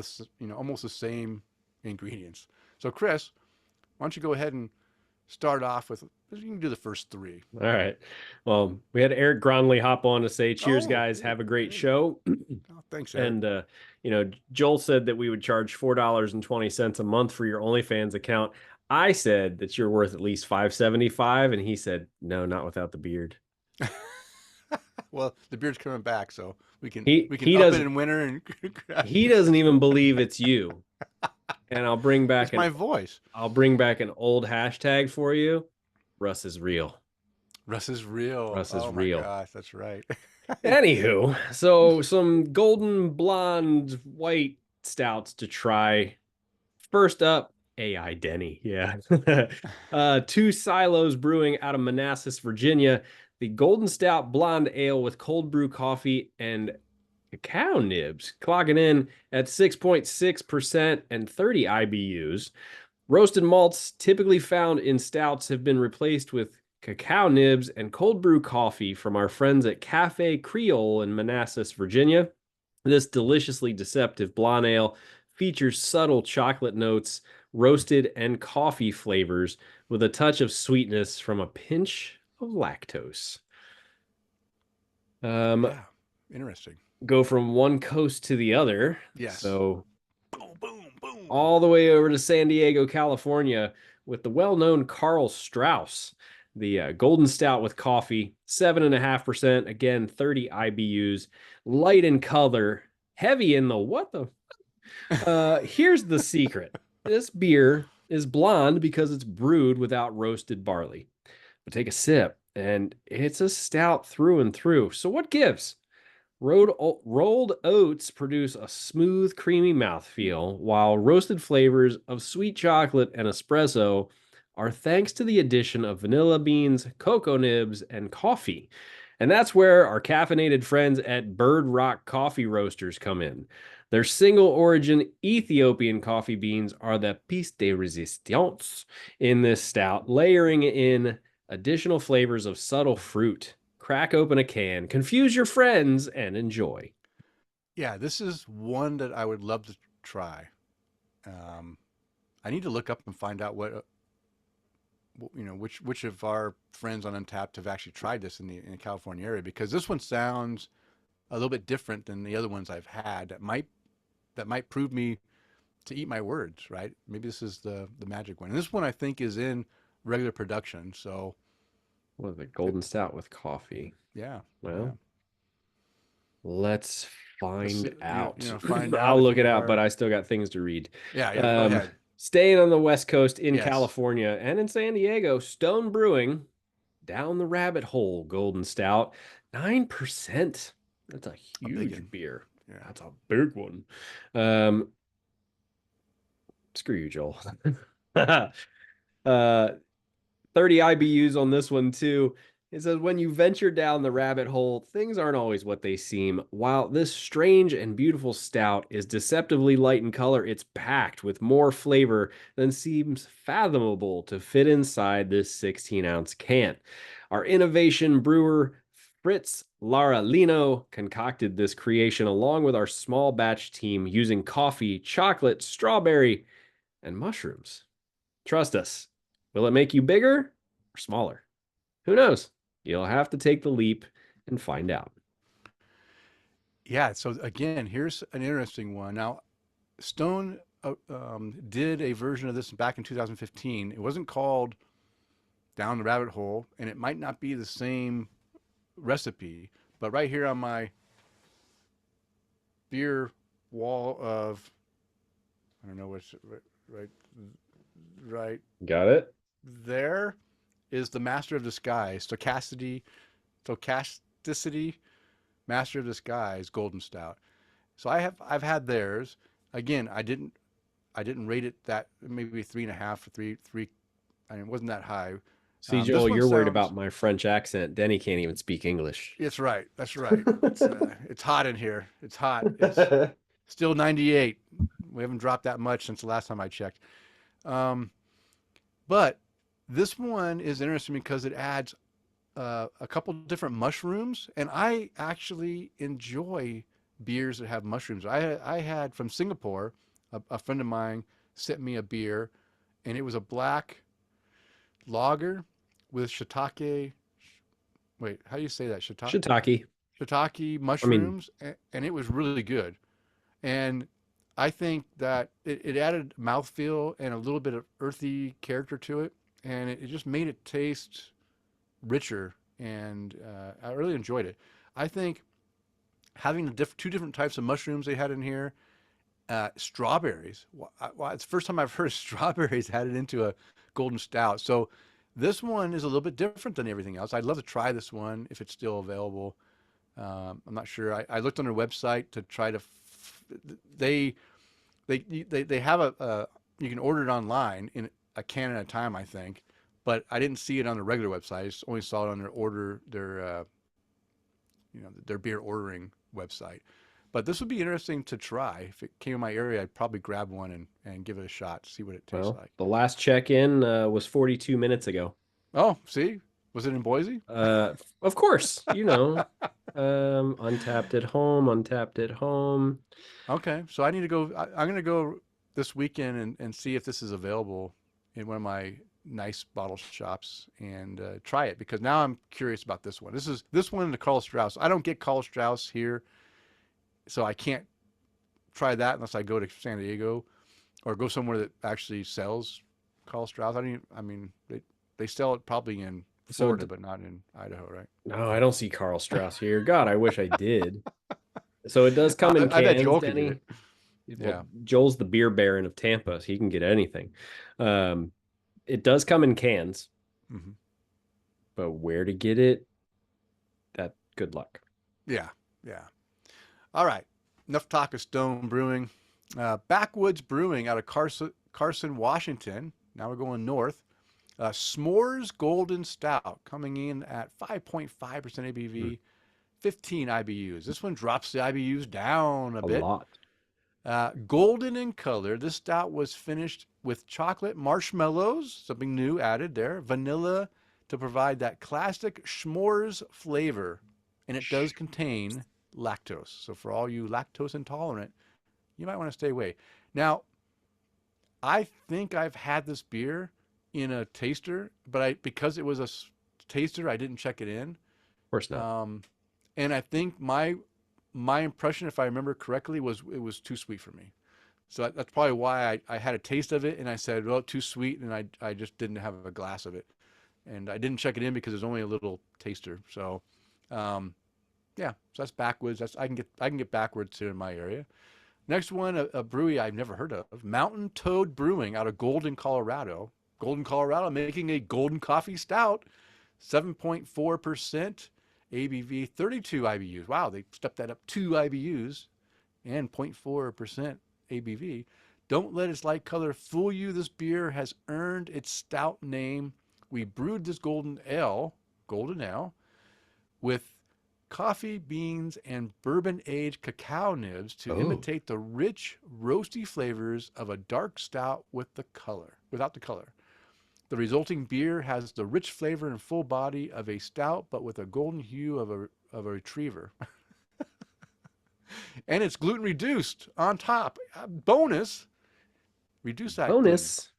almost the same ingredients. So Kris, why don't you go ahead and start off with, you can do the first three. All right. Well, we had Eric Gronley hop on to say, cheers, Oh, guys. Have a great show. oh, thanks, Eric. And, Joel said that we would charge $4.20 a month for your OnlyFans account. I said that you're worth at least $5.75, and he said, no, not without the beard. Well, the beard's coming back, so we can He we can he up it does in winter and he doesn't even believe it's you. And it's my voice. I'll bring back an old hashtag for you. Russ is real. Russ is real. Russ is Oh my real. gosh, that's right. Anywho, so some golden blonde white stouts to try. First up, AI Denny. Yeah. Two Silos Brewing out of Manassas, Virginia. The Golden Stout Blonde Ale with cold brew coffee and cacao nibs, clocking in at 6.6% and 30 IBUs. Roasted malts typically found in stouts have been replaced with cacao nibs and cold brew coffee from our friends at Cafe Creole in Manassas, Virginia. This deliciously deceptive blonde ale features subtle chocolate notes, roasted and coffee flavors, with a touch of sweetness from a pinch of lactose. Yeah, interesting. Go from one coast to the other. Yes. So Boom, boom, boom. all the way over to San Diego, California, with the well-known Carl Strauss, the Golden Stout with coffee, 7.5%, again, 30 IBUs, light in color, heavy in the what the. Here's the secret. This beer is blonde because it's brewed without roasted barley. But take a sip, and it's a stout through and through. So what gives? Rolled oats produce a smooth, creamy mouthfeel, while roasted flavors of sweet chocolate and espresso are thanks to the addition of vanilla beans, cocoa nibs, and coffee. And that's where our caffeinated friends at Bird Rock Coffee Roasters come in. Their single origin Ethiopian coffee beans are the piece de resistance in this stout, layering in additional flavors of subtle fruit. Crack open a can, confuse your friends, and enjoy. Yeah, this is one that I would love to try. Um, I need to look up and find out which of our friends on Untapped have actually tried this in the California area, because this one sounds a little bit different than the other ones I've had. That might prove me to eat my words, right? Maybe this is the magic one. And this one I think is in regular production. So What is it? Golden Stout with coffee. yeah, yeah. Well, let's Let's find see, out. find out I'll if look it we out, but are. I still got things to read. Yeah, yeah. Go ahead. Staying on the West Coast in Yes, California and in San Diego, Stone Brewing, Down the Rabbit Hole Golden Stout, 9%. That's a a big huge one. beer. Yeah. That's a big one. Screw you, Joel. Uh, 30 IBUs on this one too. It says, when you venture down the rabbit hole, things aren't always what they seem. While this strange and beautiful stout is deceptively light in color, it's packed with more flavor than seems fathomable to fit inside this 16-ounce can. Our innovation brewer, Fritz Laralino, concocted this creation along with our small batch team using coffee, chocolate, strawberry, and mushrooms. Trust us. Will it make you bigger or smaller? Who knows? You'll have to take the leap and find out. Yeah. So again, here's an interesting one. Now, Stone did a version of this back in 2015. It wasn't called Down the Rabbit Hole, and it might not be the same recipe, but right here on my beer wall of, I don't know what's right, right Got it? there is the Master of Disguise, Stochasticity, Master of Disguise Golden Stout. So I've had theirs. Again, I didn't rate it that, maybe 3.5 or three. I mean, it wasn't that high. See, This Joel, one you're worried sounds. about my French accent. Denny can't even speak English. It's right. That's right. It's hot in here. It's hot. It's still 98. We haven't dropped that much since the last time I checked. Um, but this one is interesting because it adds a couple different mushrooms, and I actually enjoy beers that have mushrooms. I had from Singapore, a friend of mine sent me a beer, and it was a black lager with shiitake. Wait, how do you say that? Shiitake. Shiitake I mean, mushrooms, and it was really good. And I think that it added mouthfeel and a little bit of earthy character to it, and it just made it taste richer. And I really enjoyed it. I think having the two different types of mushrooms they had in here, strawberries. It's the first time I've heard strawberries added into a golden stout. So this one is a little bit different than everything else. I'd love to try this one if it's still available. I'm not sure. I looked on their website to try to. They they have you can order it online in a can at a time, I think, but I didn't see it on the regular website. I just only saw it on their beer ordering website. But this would be interesting to try. If it came in my area, I'd probably grab one and give it a shot, see what it tastes well, like. the last check-in was 42 minutes ago. Oh, see? Was it in Boise? Of course, untapped at home, untapped at home. Okay, so I need to go. I'm going to go this weekend and see if this is available in one of my nice bottle shops and try it, because now I'm curious about this one. This one and the Carl Strauss. I don't get Carl Strauss here, so I can't try that unless I go to San Diego or go somewhere that actually sells Carl Strauss. I mean, they sell it probably in So, Florida, but not in Idaho, right? no, I don't see Carl Strauss here. God, I wish I did. So it does come in I bet cans, Joel could get Denny. it. Well, Yeah. Joel's the beer baron of Tampa, so he can get anything. Um, it does come in cans, Hmm. but where to get it? That good luck. Yeah. Yeah. All right. Enough talk of Stone Brewing. Backwoods Brewing out of Carson, Washington. Now we're going north. S'mores Golden Stout coming in at 5.5% ABV, 15 IBUs. This one drops the IBUs down a A bit. lot. Golden in color. This stout was finished with chocolate marshmallows, something new added there, vanilla to provide that classic s'mores flavor. And it does contain lactose. So for all you lactose intolerant, you might want to stay away. Now, I think I've had this beer in a taster, but because it was a taster, I didn't check it in. Of course not. And I think my impression, if I remember correctly, was it was too sweet for me. So that's probably why I had a taste of it and I said, well, too sweet, and I just didn't have a glass of it. And I didn't check it in because there's only a little taster. So, yeah, so that's backwoods. I can get backwards here in my area. Next one, a brewery I've never heard of, Mountain Toad Brewing out of Golden, Colorado. Golden, Colorado, making a golden coffee stout, 7.4% ABV, 32 IBUs. Wow, they stepped that up 2 IBUs and 0.4% ABV. Don't let its light color fool you. This beer has earned its stout name. We brewed this golden ale, with coffee beans and bourbon aged cacao nibs to Oh, imitate the rich, roasty flavors of a dark stout without the color. The resulting beer has the rich flavor and full body of a stout, but with a golden hue of a retriever. And it's gluten reduced on top. Bonus, reduce that gluten. bonus.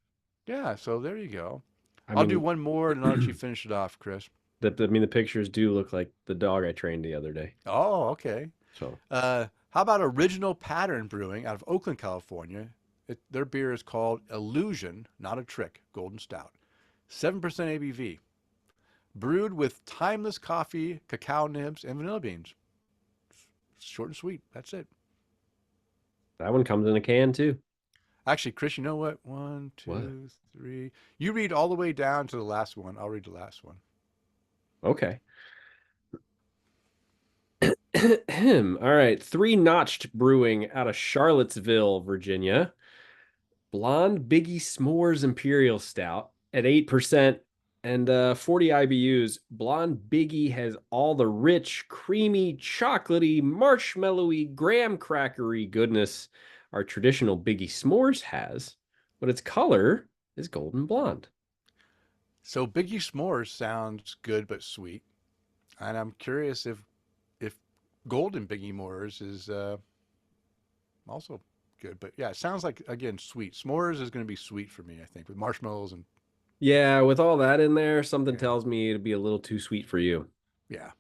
Yeah, so there you go. I I'll do mean, one more and I'll let you finish it off, Kris. the pictures do look like the dog I trained the other day. Oh, okay. So, How about Original Pattern Brewing out of Oakland, California? Their beer is called Illusion, not a trick, Golden Stout. 7% ABV. Brewed with timeless coffee, cacao nibs, and vanilla beans. Short and sweet. That's it. that one comes in a can too. Actually, Kris, you know what? One, What? two, three. You read all the way down to the last one. I'll read the last one. Okay. All right. Three Notched Brewing out of Charlottesville, Virginia. Blonde Biggie S'mores Imperial Stout at 8% and 40 IBUs. Blonde Biggie has all the rich, creamy, chocolatey, marshmallowy, graham crackery goodness our traditional Biggie S'mores has, but its color is golden blonde. So Biggie S'mores sounds good but sweet. And I'm curious if Golden Biggie S'mores is also good. But yeah, it sounds like, again, sweet. S'mores is going to be sweet for me, I think, with marshmallows and Yeah, with all that in there, something yeah, tells me it'd be a little too sweet for you. yeah.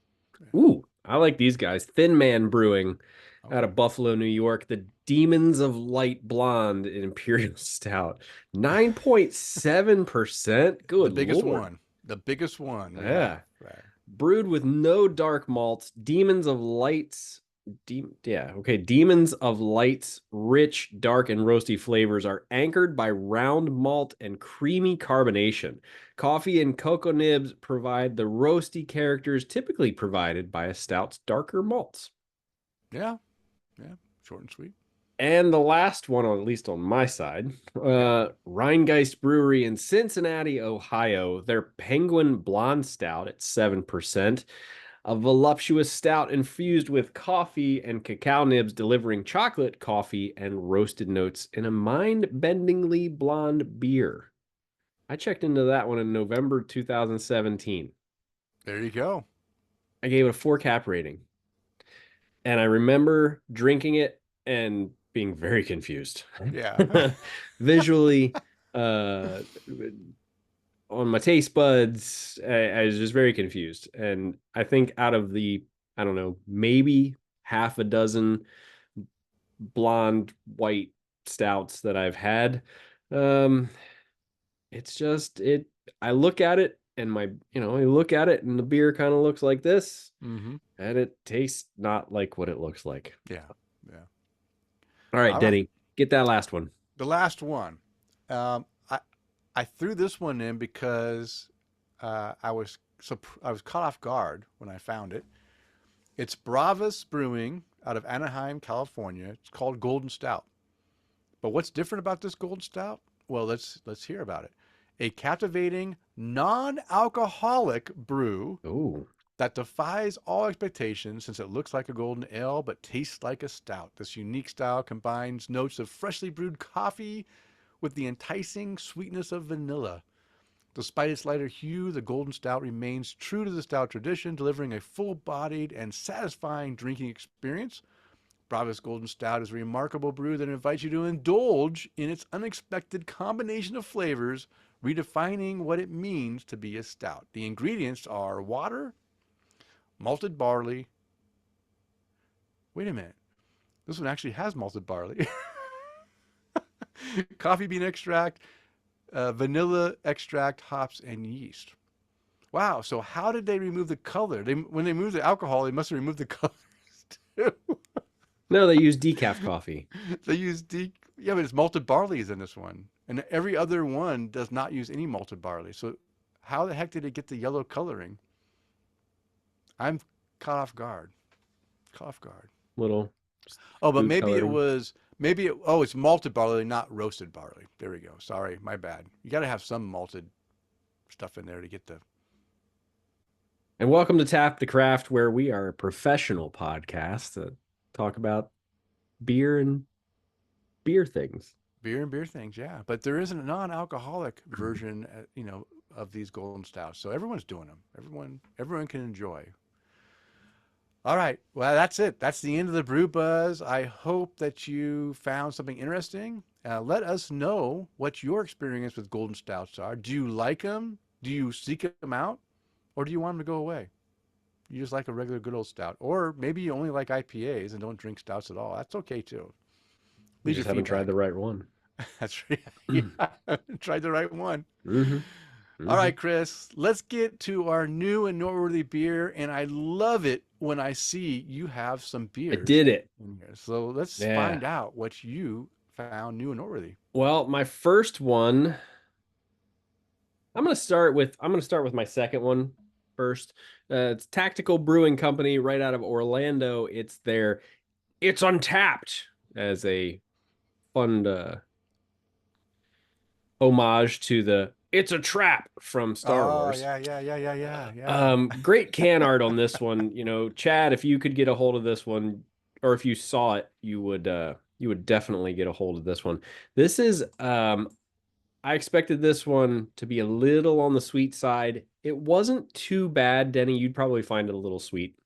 Ooh, I like these guys. Thin Man Brewing out Okay. of Buffalo, New York. The Demons of Light Blonde Imperial Stout. 9.7%. The Good biggest Lord. one. The biggest one we Yeah. have. Right. Brewed with no dark malts. Demons of Light's. Yeah, okay. Demons of Light's rich, dark, and roasty flavors are anchored by round malt and creamy carbonation. Coffee and cocoa nibs provide the roasty characters typically provided by a stout's darker malts. Yeah. Yeah. Short and sweet. And the last one, at least on my side, Yep. Rheingeist Brewery in Cincinnati, Ohio. Their Penguin Blonde Stout at 7%. A voluptuous stout infused with coffee and cacao nibs, delivering chocolate, coffee, and roasted notes in a mind-bendingly blonde beer. I checked into that one in November 2017. There you go. I gave it a 4 cap rating. And I remember drinking it and being very confused. Yeah. Visually, uh, on my taste buds, I was just very confused. And I think out of the, I don't know, maybe half a dozen blonde white stouts that I've had, um, it's just it. I look at it and I look at it and the beer kind of looks like this, Mm-hmm. and it tastes not like what it looks like. Yeah. Yeah. All right, All right. Denny, get that last one. The last one. Um, I I threw this one in because I was caught off guard when I found it. It's Bravas Brewing out of Anaheim, California. It's called Golden Stout. But what's different about this Golden Stout? Well, let's hear about it. A captivating non-alcoholic brew Oh, that defies all expectations since it looks like a golden ale but tastes like a stout. This unique style combines notes of freshly brewed coffee with the enticing sweetness of vanilla. Despite its lighter hue, the Golden Stout remains true to the stout tradition, delivering a full-bodied and satisfying drinking experience. Brava's Golden Stout is a remarkable brew that invites you to indulge in its unexpected combination of flavors, redefining what it means to be a stout. The ingredients are water, malted barley. Wait a minute. This one actually has malted barley. Coffee bean extract, vanilla extract, hops, and yeast. Wow. So how did they remove the color? When they moved the alcohol, they must have removed the colors too. no, they use decaf coffee. They use yeah, but it's malted barley is in this one, and every other one does not use any malted barley. So how the heck did it get the yellow coloring? I'm caught off guard. Caught off guard. Little Oh, but food maybe it coloring. was Maybe it's malted barley, not roasted barley. There we go. Sorry, my bad. You got to have some malted stuff in there to get the. And welcome to Tap the Craft, where we are a professional podcast that talk about beer and beer things. Beer and beer things, yeah. But there is a non-alcoholic version, of these golden stouts. So everyone's doing them. Everyone can enjoy. All right. Well, that's it. That's the end of the Brew Buzz. I hope that you found something interesting. Let us know what your experience with golden stouts are. Do you like them? Do you seek them out? Or do you want them to go away? You just like a regular good old stout. Or maybe you only like IPAs and don't drink stouts at all. That's okay too. We just haven't tried the right one. That's right. Yeah, I haven't tried the right one. Mm-hmm. All right, Kris, let's get to our new and noteworthy beer. And I love it when I see you have some beers. I did it. In here. So let's find out what you found new and noteworthy. Well, my first one, I'm going to start with my second one first. It's Tactical Brewing Company right out of Orlando. It's Untapped as a fun homage to the It's a Trap from Star Wars. Yeah. Great can art on this one. Chad, if you could get a hold of this one, or if you saw it, you would definitely get a hold of this one. This is I expected this one to be a little on the sweet side. It wasn't too bad, Denny. You'd probably find it a little sweet.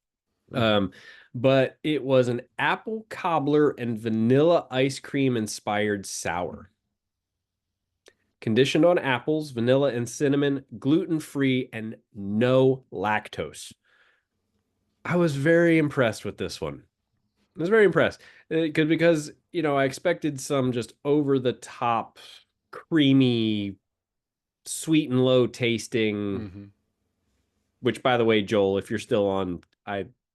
But it was an apple cobbler and vanilla ice cream inspired sour. Conditioned on apples, vanilla, and cinnamon, gluten-free, and no lactose. I was very impressed with this one. I was very impressed because I expected some just over-the-top, creamy, sweet and low tasting, which, by the way, Joel, if you're still on,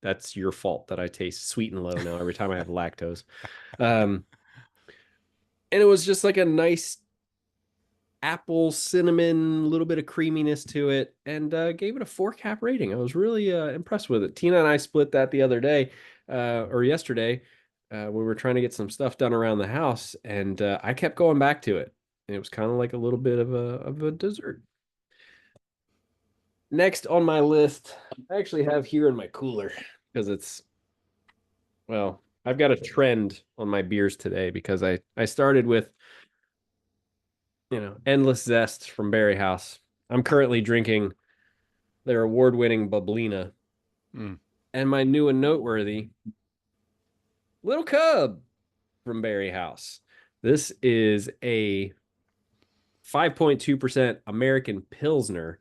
that's your fault that I taste sweet and low now every time I have lactose. And it was just like a nice apple, cinnamon, a little bit of creaminess to it, and gave it a 4-cap rating. I was really impressed with it. Tina and I split that the other day, or yesterday. We were trying to get some stuff done around the house, and I kept going back to it. And it was kind of like a little bit of a dessert. Next on my list, I actually have here in my cooler because I've got a trend on my beers today because I started with Endless Zest from Barriehaus. I'm currently drinking their award-winning Bublina. And my new and noteworthy Little Cub from Barriehaus. This is a 5.2% American Pilsner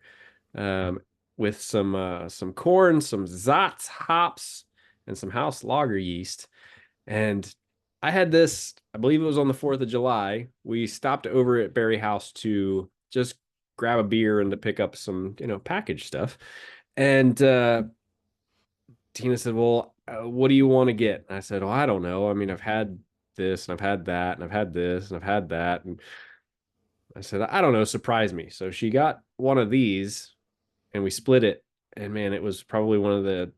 with some corn, some Zatz hops, and some house lager yeast. And I had this, I believe it was on the 4th of July. We stopped over at Barriehaus to just grab a beer and to pick up some, package stuff. And Tina said, well, what do you want to get? And I said, oh, I don't know. I mean, I've had this and I've had that and I've had this and I've had that. And I said, I don't know, surprise me. So she got one of these and we split it. And man, it was probably one of the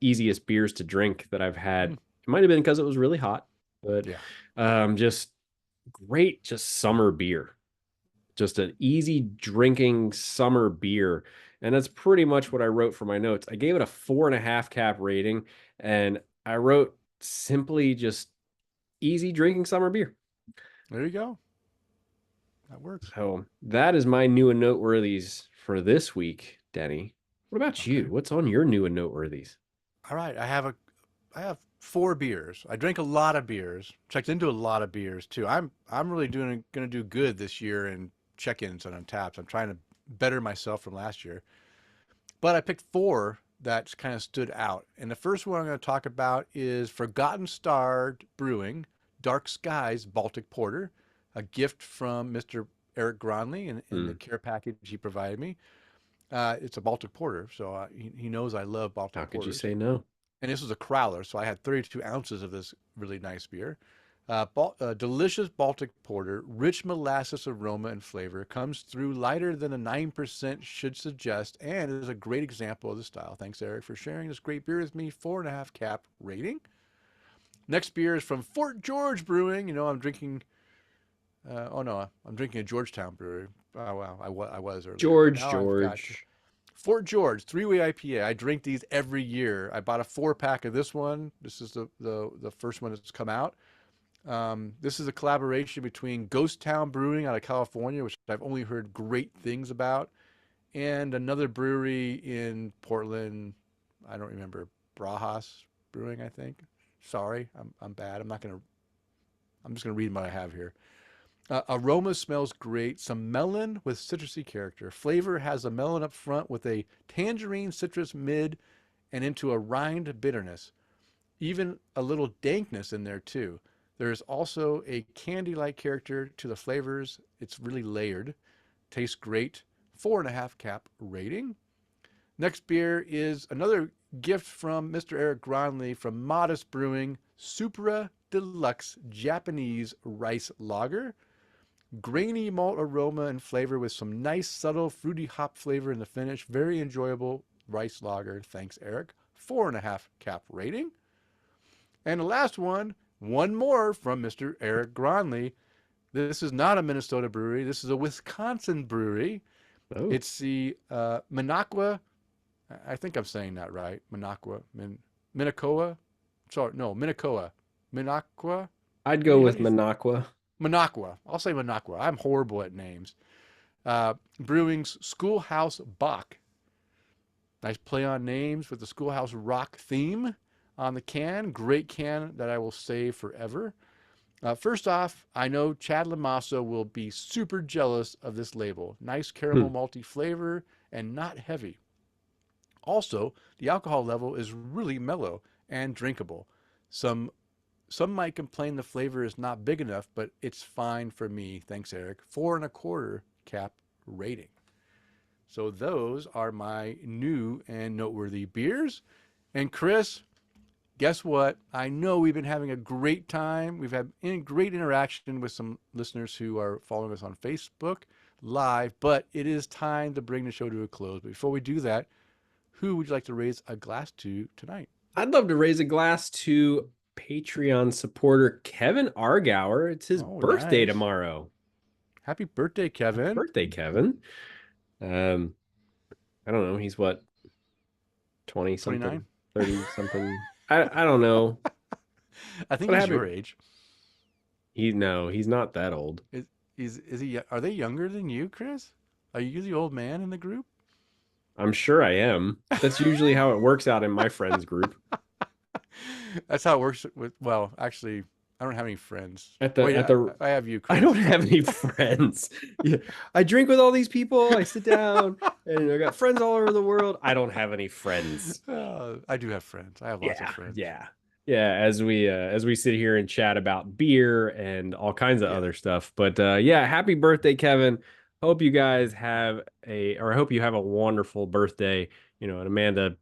easiest beers to drink that I've had. It might have been because it was really hot, but just great, just summer beer. Just an easy drinking summer beer. And that's pretty much what I wrote for my notes. I gave it a 4.5 cap rating, and I wrote simply just easy drinking summer beer. There you go. That works. So that is my new and noteworthies for this week, Denny. What about you? What's on your new and noteworthies? All right. I have 4 beers. I drink a lot of beers, checked into a lot of beers too. I'm really going to do good this year in check-ins on Untapped. I'm trying to better myself from last year. But I picked 4 that kind of stood out. And the first one I'm going to talk about is Forgotten Star Brewing Dark Skies Baltic Porter, a gift from Mr. Eric Gronley in the care package he provided me. It's a Baltic Porter, so he knows I love Baltic porters. How could you say no? And this was a crowler, so I had 32 ounces of this really nice beer. Delicious Baltic Porter, rich molasses aroma and flavor, comes through lighter than a 9% should suggest, and is a great example of the style. Thanks, Eric, for sharing this great beer with me. 4.5 cap rating. Next beer is from Fort George Brewing. You know, I'm drinking. Oh no, I'm drinking a Georgetown brewery. Oh wow, I was earlier, but now I've got George. Fort George three-way IPA. I drink these every year. I bought a 4-pack of this one. This is the first one that's come out. This is a collaboration between Ghost Town Brewing out of California, which I've only heard great things about, and another brewery in Portland. I don't remember, Barriehaus Brewing, I think. Sorry, I'm bad. I'm just gonna read what I have here. Aroma smells great. Some melon with citrusy character. Flavor has a melon up front with a tangerine citrus mid and into a rind bitterness. Even a little dankness in there too. There is also a candy-like character to the flavors. It's really layered. Tastes great. 4.5 cap rating. Next beer is another gift from Mr. Eric Gronley from Modist Brewing. Supra Deluxe Japanese Rice Lager. Grainy malt aroma and flavor with some nice subtle fruity hop flavor in the finish. Very enjoyable rice lager. Thanks, Eric. 4.5 cap rating. And the last one more from Mr. Eric Gronley. This is not a Minnesota brewery. This is a Wisconsin brewery. Oh, It's the Minocqua. I think I'm saying that right. Minocqua. Minocqua. Sorry, no, Minocqua. Minocqua. I'd How do go you, with Minocqua. Minocqua. I'll say Minocqua. I'm horrible at names. Brewing's Schoolhouse Bock. Nice play on names with the Schoolhouse Rock theme on the can. Great can that I will save forever. First off, I know Chad Lamasso will be super jealous of this label. Nice caramel malty flavor and not heavy. Also, the alcohol level is really mellow and drinkable. Some might complain the flavor is not big enough, but it's fine for me. Thanks, Eric. 4.25 cap rating. So those are my new and noteworthy beers. And Kris, guess what? I know we've been having a great time. We've had great interaction with some listeners who are following us on Facebook Live, but it is time to bring the show to a close. But before we do that, who would you like to raise a glass to tonight? I'd love to raise a glass to Patreon supporter Kevin Argauer. It's his birthday Nice. tomorrow. Happy birthday, Kevin. Happy birthday, Kevin. I don't know. He's what, 20 something, 29? 30 something. I don't know. I think he's your age. He's not that old. Is he? Are they younger than you, Kris? Are you the old man in the group? I'm sure I am. That's usually how it works out in my friends group. That's how it works with. Well, actually, I don't have any friends. I have you, Kris. I don't have any friends. Yeah. I drink with all these people. I sit down and I got friends all over the world. I don't have any friends. I do have friends. I have lots of friends. Yeah. As we sit here and chat about beer and all kinds of other stuff. But happy birthday, Kevin. Hope you guys I hope you have a wonderful birthday. And Amanda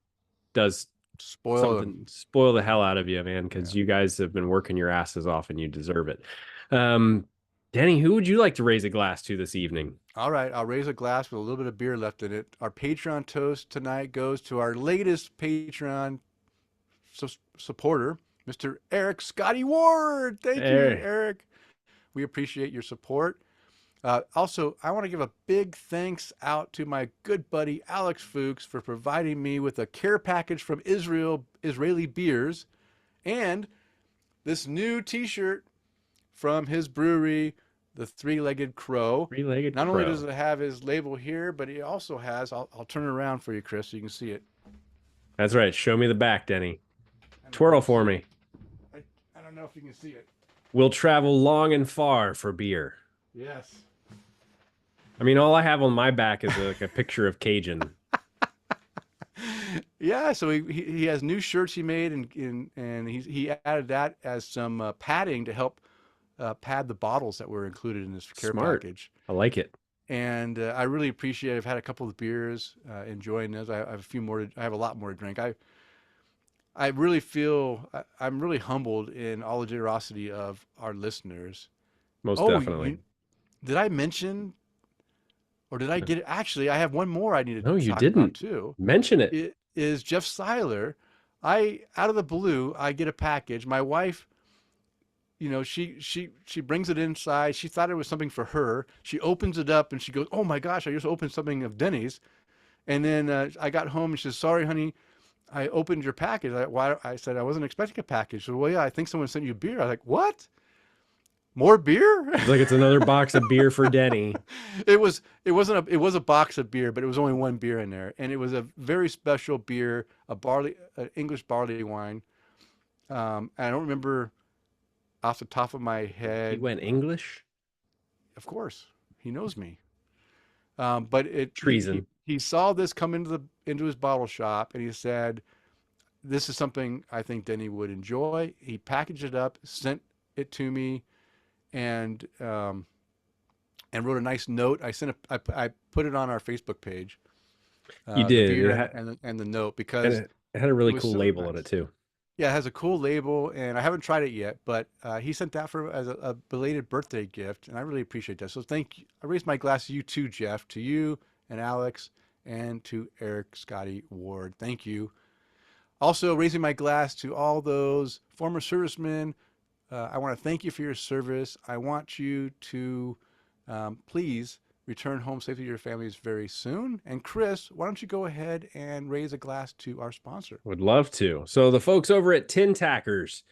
does spoil the hell out of you, man, because you guys have been working your asses off and you deserve it. Denny, who would you like to raise a glass to this evening? All right, I'll raise a glass with a little bit of beer left in it. Our Patreon toast tonight goes to our latest Patreon supporter, Mr. Eric Scotty Ward. Thank you, Eric. We appreciate your support. Also, I want to give a big thanks out to my good buddy Alex Fuchs for providing me with a care package from Israeli beers, and this new T-shirt from his brewery, the Three-Legged Crow. Not only does it have his label here, but it also has. I'll turn it around for you, Kris, so you can see it. That's right. Show me the back, Denny. Twirl for me. I don't know if you can see it. We'll travel long and far for beer. Yes. I mean, all I have on my back is a picture of Cajun. Yeah, so he has new shirts he made, and he added that as some padding to help pad the bottles that were included in this care package. I like it. And I really appreciate it. I've had a couple of beers, enjoying this. I have a few more. I have a lot more to drink. I really feel I'm really humbled in all the generosity of our listeners. Most definitely. Did I mention, or did I get it? Actually, I have one more I need to No, you talk didn't. about too. Mention it. It is Jeff Seiler. Out of the blue, I get a package. My wife she brings it inside. She thought it was something for her. She opens it up and she goes, "Oh my gosh, I just opened something of Denny's." And then I got home and she says, "Sorry, honey, I opened your package." Why? I said I wasn't expecting a package. She said, "Well, yeah, I think someone sent you beer." I was like, "What? More beer?" It's like it's another box of beer for Denny. It was a box of beer, but it was only one beer in there, and it was a very special beer, an English barley wine. I don't remember off the top of my He head. went English? Of course, he knows me. But Treason. he saw this come into his bottle shop, and he said, "This is something I think Denny would enjoy." He packaged it up, sent it to me, and wrote a nice note. I put it on our Facebook page, You the did. beer and the note, And because it had a it really was cool so label on it nice. too. Yeah, it has a cool label, and I haven't tried it yet, but he sent that as a belated birthday gift, and I really appreciate that. So thank you. I raise my glass to you too, Jeff, to you and Alex, and to Eric, Scotty, Ward. Thank you. Also, raising my glass to all those former servicemen. I want to thank you for your service. I want you to please return home safely to your families very soon. And Kris, why don't you go ahead and raise a glass to our sponsor? Would love to. So the folks over at Tin Tackers,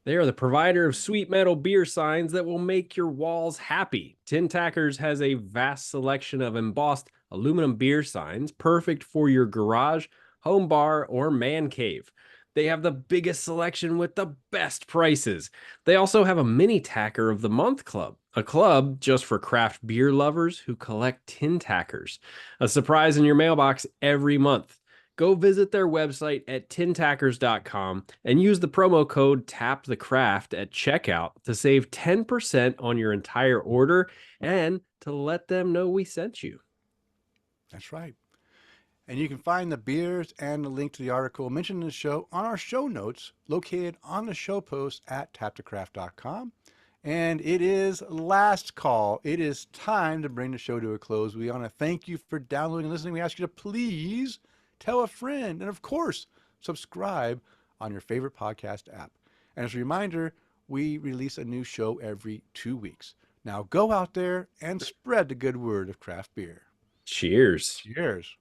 they are the provider of sweet metal beer signs that will make your walls happy. Tin Tackers has a vast selection of embossed aluminum beer signs, perfect for your garage, home bar, or man cave. They have the biggest selection with the best prices. They also have a mini tacker of the month club, a club just for craft beer lovers who collect tin tackers. A surprise in your mailbox every month. Go visit their website at tintackers.com and use the promo code TAPTHECRAFT at checkout to save 10% on your entire order and to let them know we sent you. That's right. And you can find the beers and the link to the article mentioned in the show on our show notes located on the show post at taptocraft.com. And it is last call. It is time to bring the show to a close. We want to thank you for downloading and listening. We ask you to please tell a friend and, of course, subscribe on your favorite podcast app. And as a reminder, we release a new show every 2 weeks. Now go out there and spread the good word of craft beer. Cheers. Cheers.